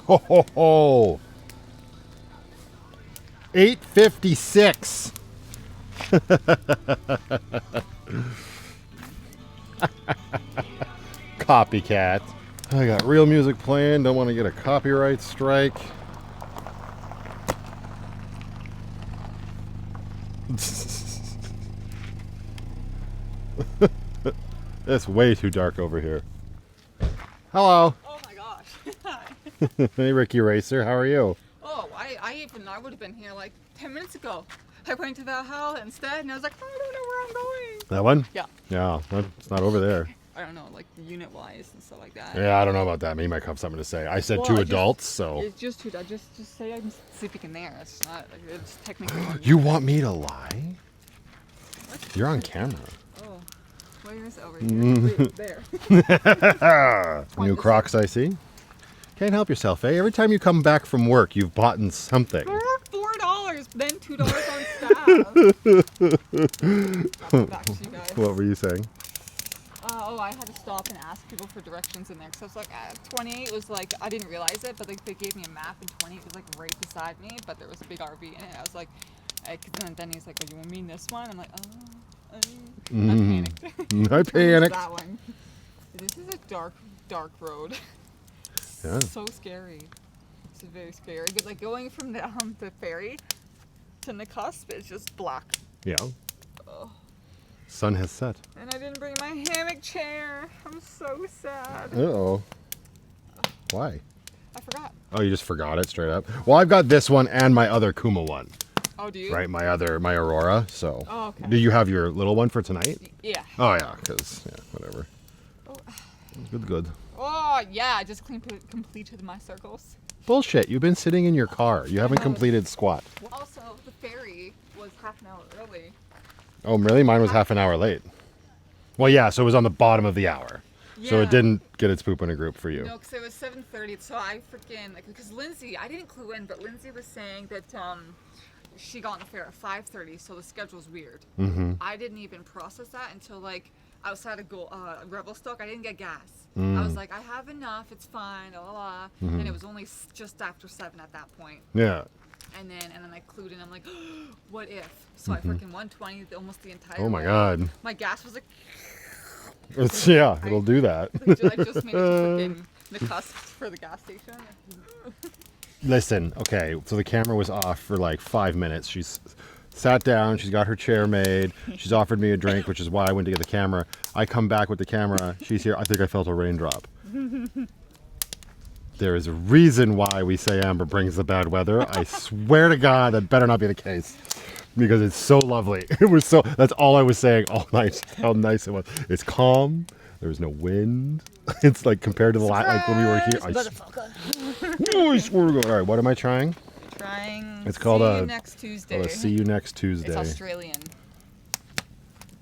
Ho ho ho! 8:56. Copycat. I got real music playing. Don't want to get a copyright strike. It's way too dark over here. Hello. Oh my gosh. Hi. Hey, Ricky Racer. How are you? Oh, I would have been here like 10 minutes ago. I went to Valhalla instead, and I was like, I don't know where I'm going. That one? Yeah. Yeah, it's not over there. I don't know, like the unit-wise and stuff like that. Yeah, I don't know about that. He might have something to say. I said Well, 2 adults, so. It's just 2. Just say I'm sleeping in there. It's not. It's technically. You want me to lie? What? You're on camera. Oh, where is it over here? Wait, there. New Crocs, I see. Can't help yourself, eh? Every time you come back from work, you've bought something. $4, then $2 on staff. Back to you guys. What were you saying? I had to stop and ask people for directions in there because I was like, 28 was like, I didn't realize it, but like they gave me a map and 28 was like right beside me, but there was a big RV in it. I was like, and then he's like, oh, you want me in this one? I'm like, oh, I panicked. I panicked. That one. This is a dark, dark road. Yeah. So scary. It's very scary. But like going from the ferry to the cusp, it's just black. Yeah. Oh. Sun has set. And I didn't bring my hammock chair. I'm so sad. Uh-oh. Why? I forgot. Oh, you just forgot it straight up? Well, I've got this one and my other Kuma one. Oh, do you? Right, my Aurora, so. Oh, okay. Do you have your little one for tonight? Yeah. Oh, yeah, because, yeah, whatever. Oh. Good. Oh, yeah, I just completed my circles. Bullshit, you've been sitting in your car. You haven't completed squat. Also, the ferry was half an hour early. Oh, really? Mine was half an hour late. Well, yeah, so it was on the bottom of the hour. Yeah. So it didn't get its poop in a group for you. No, because it was 7:30, so I freaking, because Lindsay, I didn't clue in, but Lindsay was saying that she got on the ferry at 5:30, so the schedule's weird. Mm-hmm. I didn't even process that until like outside of Revelstoke. I didn't get gas. I was like, I have enough, it's fine, la la la. And it was only just after 7 at that point. Yeah. And then I clued in. I'm like, what if? So I freaking 120 almost the entire. Oh my way. God. My gas was like. It'll do that. I just made it to freaking the cusp for the gas station. Listen, okay, so the camera was off for like 5 minutes. She's sat down, she's got her chair made, she's offered me a drink, which is why I went to get the camera. I come back with the camera, she's here, I think I felt a raindrop. There is a reason why we say Amber brings the bad weather. I swear to God, that better not be the case. Because it's so lovely. That's all I was saying all night. How nice it was. It's calm. There's no wind. It's like compared to the like when we were here. I swear to God. All right, what am I trying? It's called See You Next Tuesday. See You Next Tuesday. It's Australian.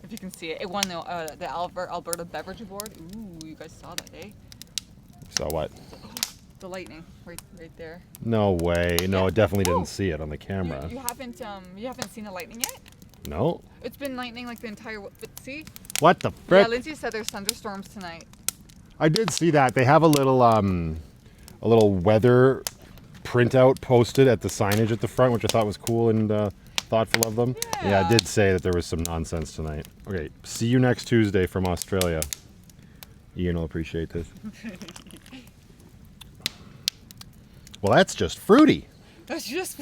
If you can see it. It won the Alberta Beverage Award. Ooh, you guys saw that, eh? Saw what? The lightning, right there. No way. No, it definitely didn't see it on the camera. You haven't seen the lightning yet? No. It's been lightning like the entire. But see? What the frick? Yeah, Lindsay said there's thunderstorms tonight. I did see that. They have a little weather printout posted at the signage at the front, which I thought was cool and thoughtful of them. Yeah, I did say that there was some nonsense tonight. Okay, see you next Tuesday from Australia. Ian will appreciate this. Well, that's just fruity. That's just.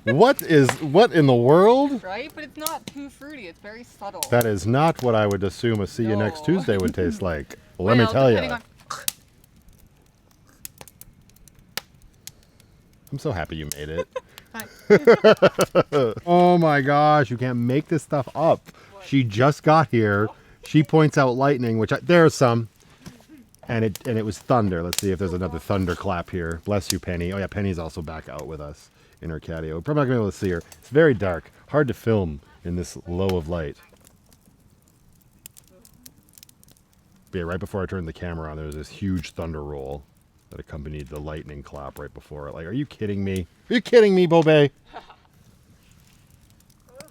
What in the world? Right, but it's not too fruity. It's very subtle. That is not what I would assume a see you next Tuesday would taste like. Let me tell you. I'm so happy you made it. Oh my gosh, you can't make this stuff up. What? She just got here. She points out lightning, which there's some. And it was thunder. Let's see if there's another thunderclap here. Bless you, Penny. Oh yeah, Penny's also back out with us in her catio. We're probably not gonna be able to see her. It's very dark. Hard to film in this low of light. But yeah, right before I turned the camera on, there was this huge thunder roll that accompanied the lightning clap right before it. Like, are you kidding me? Are you kidding me, Bobé?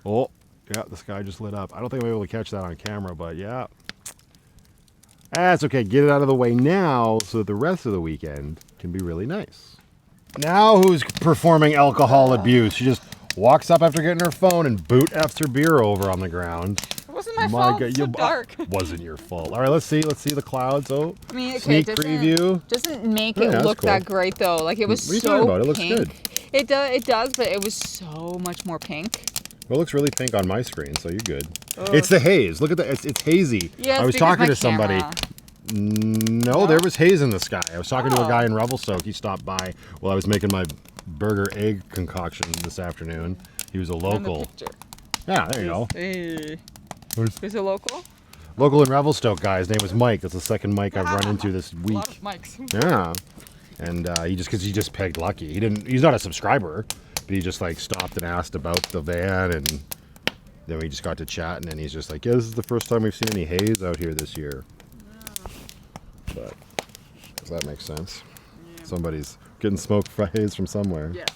Oh, yeah, the sky just lit up. I don't think I'm able to catch that on camera, but yeah. That's okay. Get it out of the way now so that the rest of the weekend can be really nice. Now who's performing alcohol abuse? She just walks up after getting her phone and boot F's her beer over on the ground. It wasn't my fault. It's so dark. Wasn't your fault. All right, let's see the clouds. Oh, I mean, okay, sneak preview. Doesn't make it look that great though. Like it was what are you so talking about? It looks pink. good. It does, but it was so much more pink. Well, it looks really pink on my screen, so you're good. It's the haze. Look at that. It's hazy. Yes, I was talking to somebody. No, there was haze in the sky. I was talking to a guy in Revelstoke. He stopped by while I was making my burger egg concoction this afternoon. He was a local. Yeah, there you go. Hey. Who's a local? Local in Revelstoke guy. His name was Mike. That's the second Mike I've run into this week. A lot of Mikes. Yeah, and he just pegged lucky. He's not a subscriber, but he just like stopped and asked about the van, and then we just got to chatting, and he's just like, yeah, this is the first time we've seen any haze out here this year. But does that make sense? Yeah. Somebody's getting smoke haze from somewhere. Yes,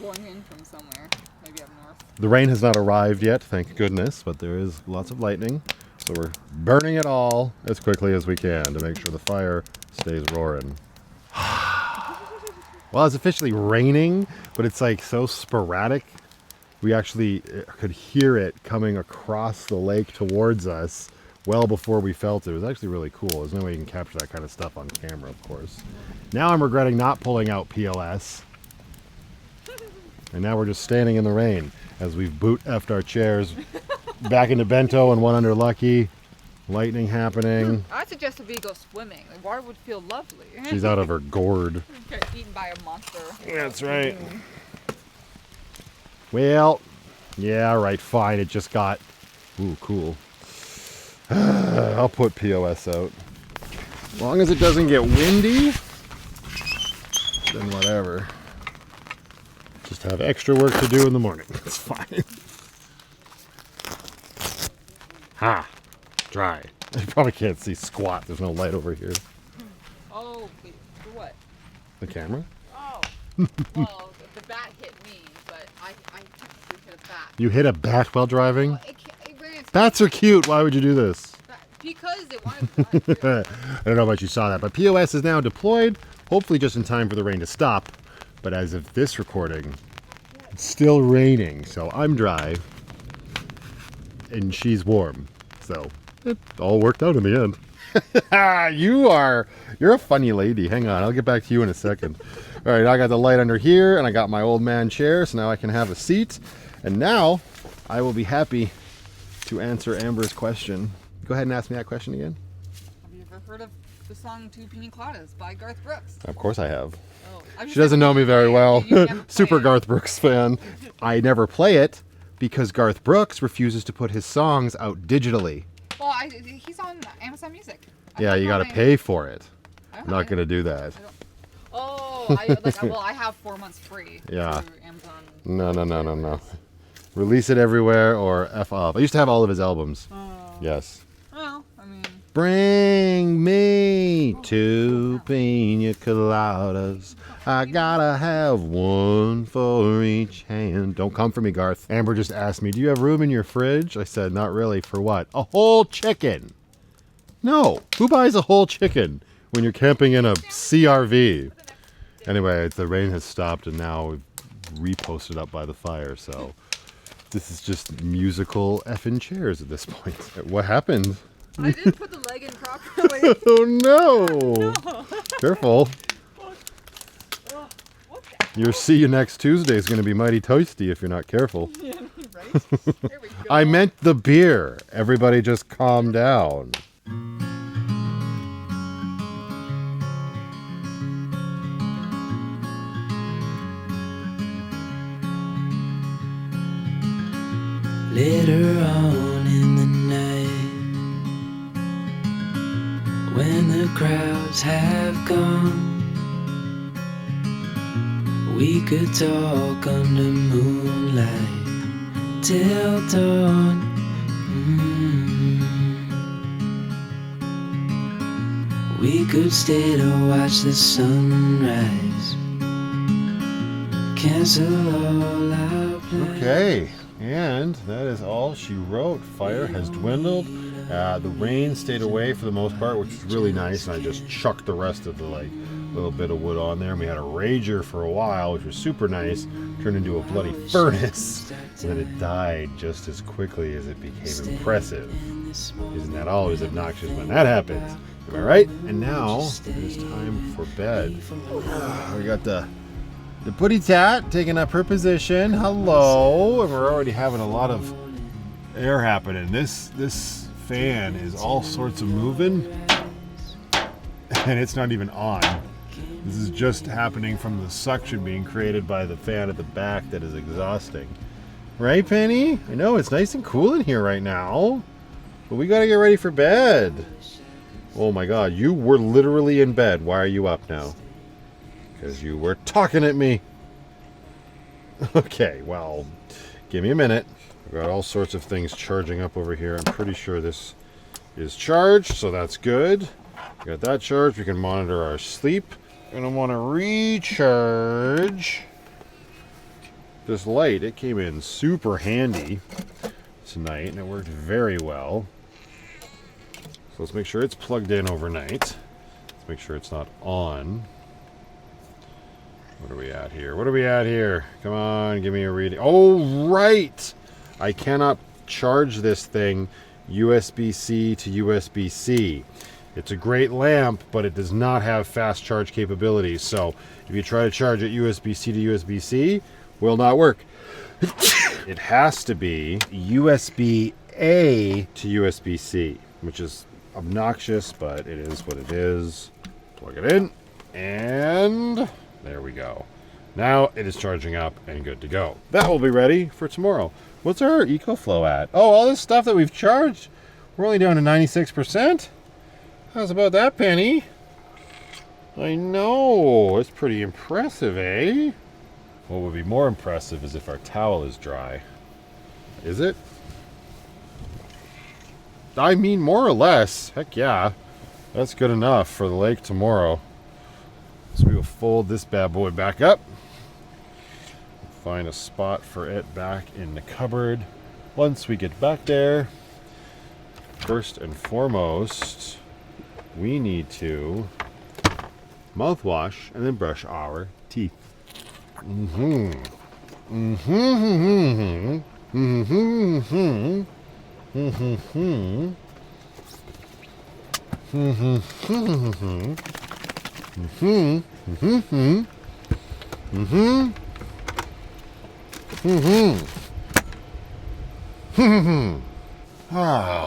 going in from somewhere, maybe up north. The rain has not arrived yet, thank goodness, but there is lots of lightning, so we're burning it all as quickly as we can to make sure the fire stays roaring. Well, it's officially raining, but it's like so sporadic. We actually could hear it coming across the lake towards us well before we felt it. It was actually really cool. There's no way you can capture that kind of stuff on camera, of course. Now I'm regretting not pulling out PLS. And now we're just standing in the rain as we've boot-effed our chairs back into Bento and one under Lucky. Lightning happening. I suggest that we go swimming. The water would feel lovely. She's out of her gourd. Get eaten by a monster. That's right. Well, yeah, right, fine. It just got... Ooh, cool. I'll put POS out. As long as it doesn't get windy, then whatever. Just have extra work to do in the morning. It's fine. Ha! Dry. You probably can't see squat. There's no light over here. Oh, wait, for what? The camera? Oh. Well, the bat hit me, but I hit a bat. You hit a bat while driving? Well, it ran. Bats are cute. Why would you do this? Because it wanted to. I don't know if you saw that, but POS is now deployed, hopefully just in time for the rain to stop. But as of this recording, it's still raining, so I'm dry, and she's warm. So it all worked out in the end. You're a funny lady. Hang on, I'll get back to you in a second. All right, I got the light under here, and I got my old man chair, so now I can have a seat. And now I will be happy to answer Amber's question. Go ahead and ask me that question again. Have you ever heard of the song Two Pina Coladas by Garth Brooks. Of course I have. Oh, I'm She just doesn't know me very well. You never play Super it. Garth Brooks fan. I never play it because Garth Brooks refuses to put his songs out digitally. Well, he's on Amazon Music. Yeah, you got to pay for it. I'm not going to do that. Oh, I have 4 months free. Yeah. Through Amazon. No. Release it everywhere or F off. I used to have all of his albums. Yes. Well, I mean. Bring me 2 pina coladas. I gotta have one for each hand. Don't come for me, Garth. Amber just asked me, do you have room in your fridge? I said, not really. For what? A whole chicken. No. Who buys a whole chicken when you're camping in a CRV? Anyway, the rain has stopped and now we've reposted up by the fire, so this is just musical effing chairs at this point. What happened? I didn't put the leg in properly. Oh no! Careful. Your see you next Tuesday is going to be mighty toasty if you're not careful. Yeah, right? There we go. I meant the beer. Everybody just calm down. Later on in the night, when the crowds have gone, we could talk under moonlight till dawn. We could stay to watch the sunrise, cancel all our plans. Okay, and that is all she wrote. Fire has dwindled. The rain stayed away for the most part, which is really nice, and I just chucked the rest of the little bit of wood on there. And we had a rager for a while, which was super nice. Turned into a bloody furnace, and then it died just as quickly as it became impressive. Isn't that always obnoxious when that happens? Am I right? And now it is time for bed. We got the putty tat taking up her position. Hello, and we're already having a lot of air happening. This fan is all sorts of moving, and it's not even on. This is just happening from the suction being created by the fan at the back that is exhausting. Right, Penny? I know, it's nice and cool in here right now, but we gotta get ready for bed. Oh my god, you were literally in bed. Why are you up now? Because you were talking at me. Okay, well, give me a minute. I've got all sorts of things charging up over here. I'm pretty sure this is charged, so that's good. We got that charged. We can monitor our sleep. And I want to recharge this light. It came in super handy tonight, and it worked very well. So let's make sure it's plugged in overnight. Let's make sure it's not on. What are we at here? What are we at here? Come on, give me a reading. Oh, right! I cannot charge this thing USB-C to USB-C. It's a great lamp, but it does not have fast charge capabilities. So if you try to charge it USB-C to USB-C, will not work. It has to be USB-A to USB-C, which is obnoxious, but it is what it is. Plug it in, and there we go. Now it is charging up and good to go. That will be ready for tomorrow. What's our EcoFlow at? Oh, all this stuff that we've charged, we're only down to 96%? How's about that, Penny? I know, it's pretty impressive, eh? What would be more impressive is if our towel is dry. Is it? I mean, more or less. Heck yeah. That's good enough for the lake tomorrow. So we will fold this bad boy back up. Find a spot for it back in the cupboard. Once we get back there, first and foremost, we need to mouthwash and then brush our teeth. A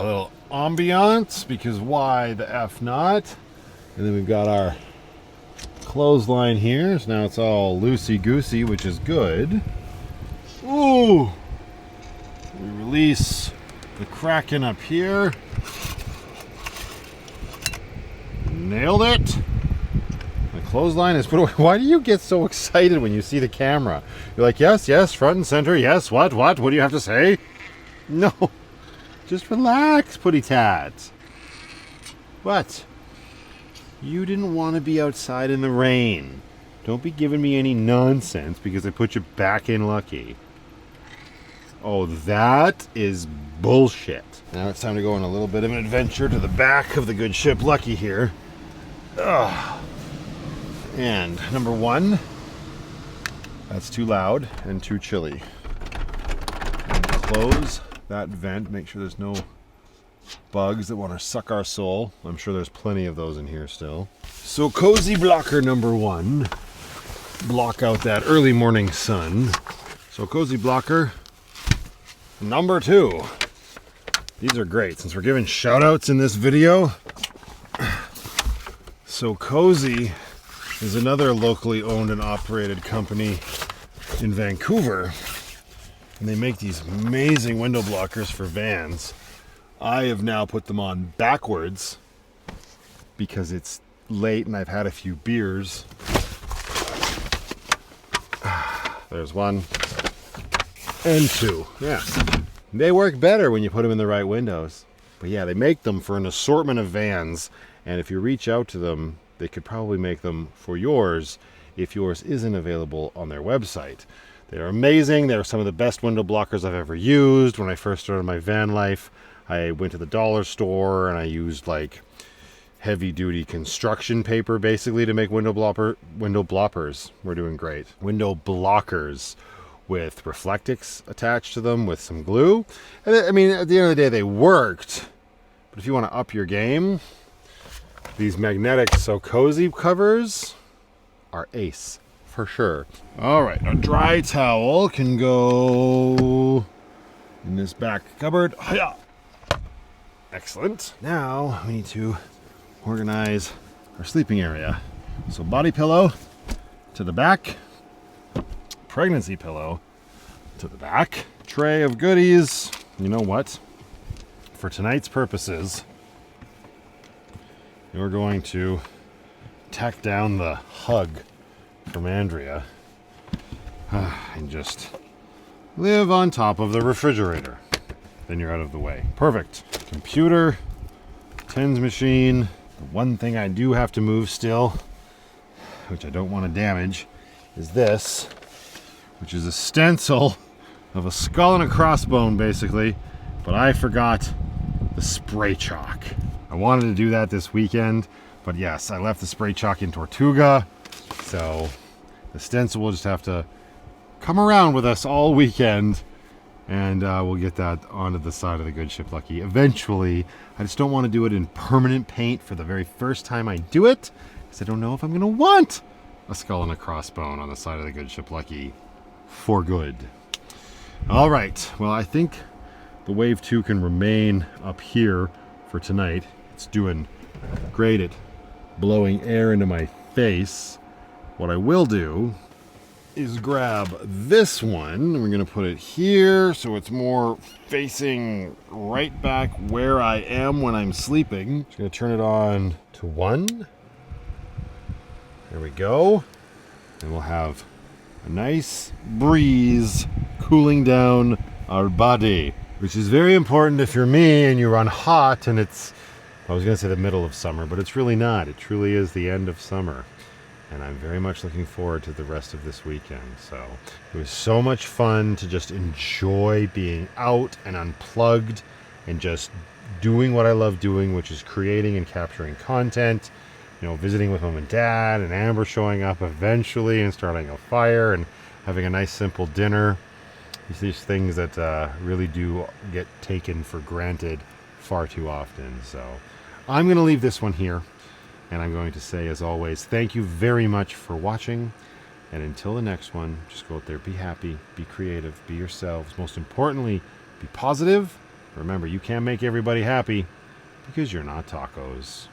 little ambiance, because why the F not? And then we've got our clothesline here. So now it's all loosey-goosey, which is good. Ooh! We release the Kraken up here. Nailed it! The clothesline is put away. Why do you get so excited when you see the camera? You're like, yes, yes, front and center, yes, what do you have to say? No. Just relax, putty tat. What? You didn't want to be outside in the rain. Don't be giving me any nonsense because I put you back in lucky. Oh, that is bullshit. Now it's time to go on a little bit of an adventure to the back of the good ship Lucky here. Ugh. And number one, that's too loud and too chilly. And close that vent, make sure there's no bugs that want to suck our soul. I'm sure there's plenty of those in here still. So cozy blocker number one, block out that early morning sun. So cozy blocker number two. These are great since we're giving shout outs in this video. So Cozy is another locally owned and operated company in Vancouver. And they make these amazing window blockers for vans. I have now put them on backwards because it's late and I've had a few beers. There's one and two. Yeah. They work better when you put them in the right windows. But yeah, they make them for an assortment of vans. And if you reach out to them, they could probably make them for yours if yours isn't available on their website. They're amazing. They're some of the best window blockers I've ever used. When I first started my van life, I went to the dollar store and I used like heavy duty construction paper basically to make window bloppers. We're doing great. Window blockers with Reflectix attached to them with some glue. And I mean, at the end of the day, they worked. But if you want to up your game, these magnetic So Cozy covers are ace for sure. All right, a dry towel can go in this back cupboard. Hi-ya! Excellent. Now we need to organize our sleeping area. So body pillow to the back, pregnancy pillow to the back, tray of goodies. You know what? For tonight's purposes, we're going to tack down the hug from Andrea and just live on top of the refrigerator. Then you're out of the way. Perfect. Computer, tens machine. The one thing I do have to move still, which I don't want to damage, is this, which is a stencil of a skull and a crossbone basically, but I forgot the spray chalk. I wanted to do that this weekend, but yes, I left the spray chalk in Tortuga, so the stencil will just have to come around with us all weekend, and we'll get that onto the side of the good ship Lucky eventually. I just don't want to do it in permanent paint for the very first time I do it, because I don't know if I'm going to want a skull and a crossbone on the side of the good ship Lucky for good. All right, well, I think the Wave 2 can remain up here for tonight. It's doing great at blowing air into my face. What I will do is grab this one. We're going to put it here so it's more facing right back where I am when I'm sleeping. Just going to turn it on to 1. There we go. And we'll have a nice breeze cooling down our body, which is very important if you're me and you run hot and it's, I was going to say the middle of summer, but it's really not. It truly is the end of summer. And I'm very much looking forward to the rest of this weekend. So it was so much fun to just enjoy being out and unplugged and just doing what I love doing, which is creating and capturing content, you know, visiting with mom and dad and Amber showing up eventually and starting a fire and having a nice simple dinner. These things that really do get taken for granted far too often. So I'm going to leave this one here. And I'm going to say, as always, thank you very much for watching. And until the next one, just go out there, be happy, be creative, be yourselves. Most importantly, be positive. Remember, you can't make everybody happy because you're not tacos.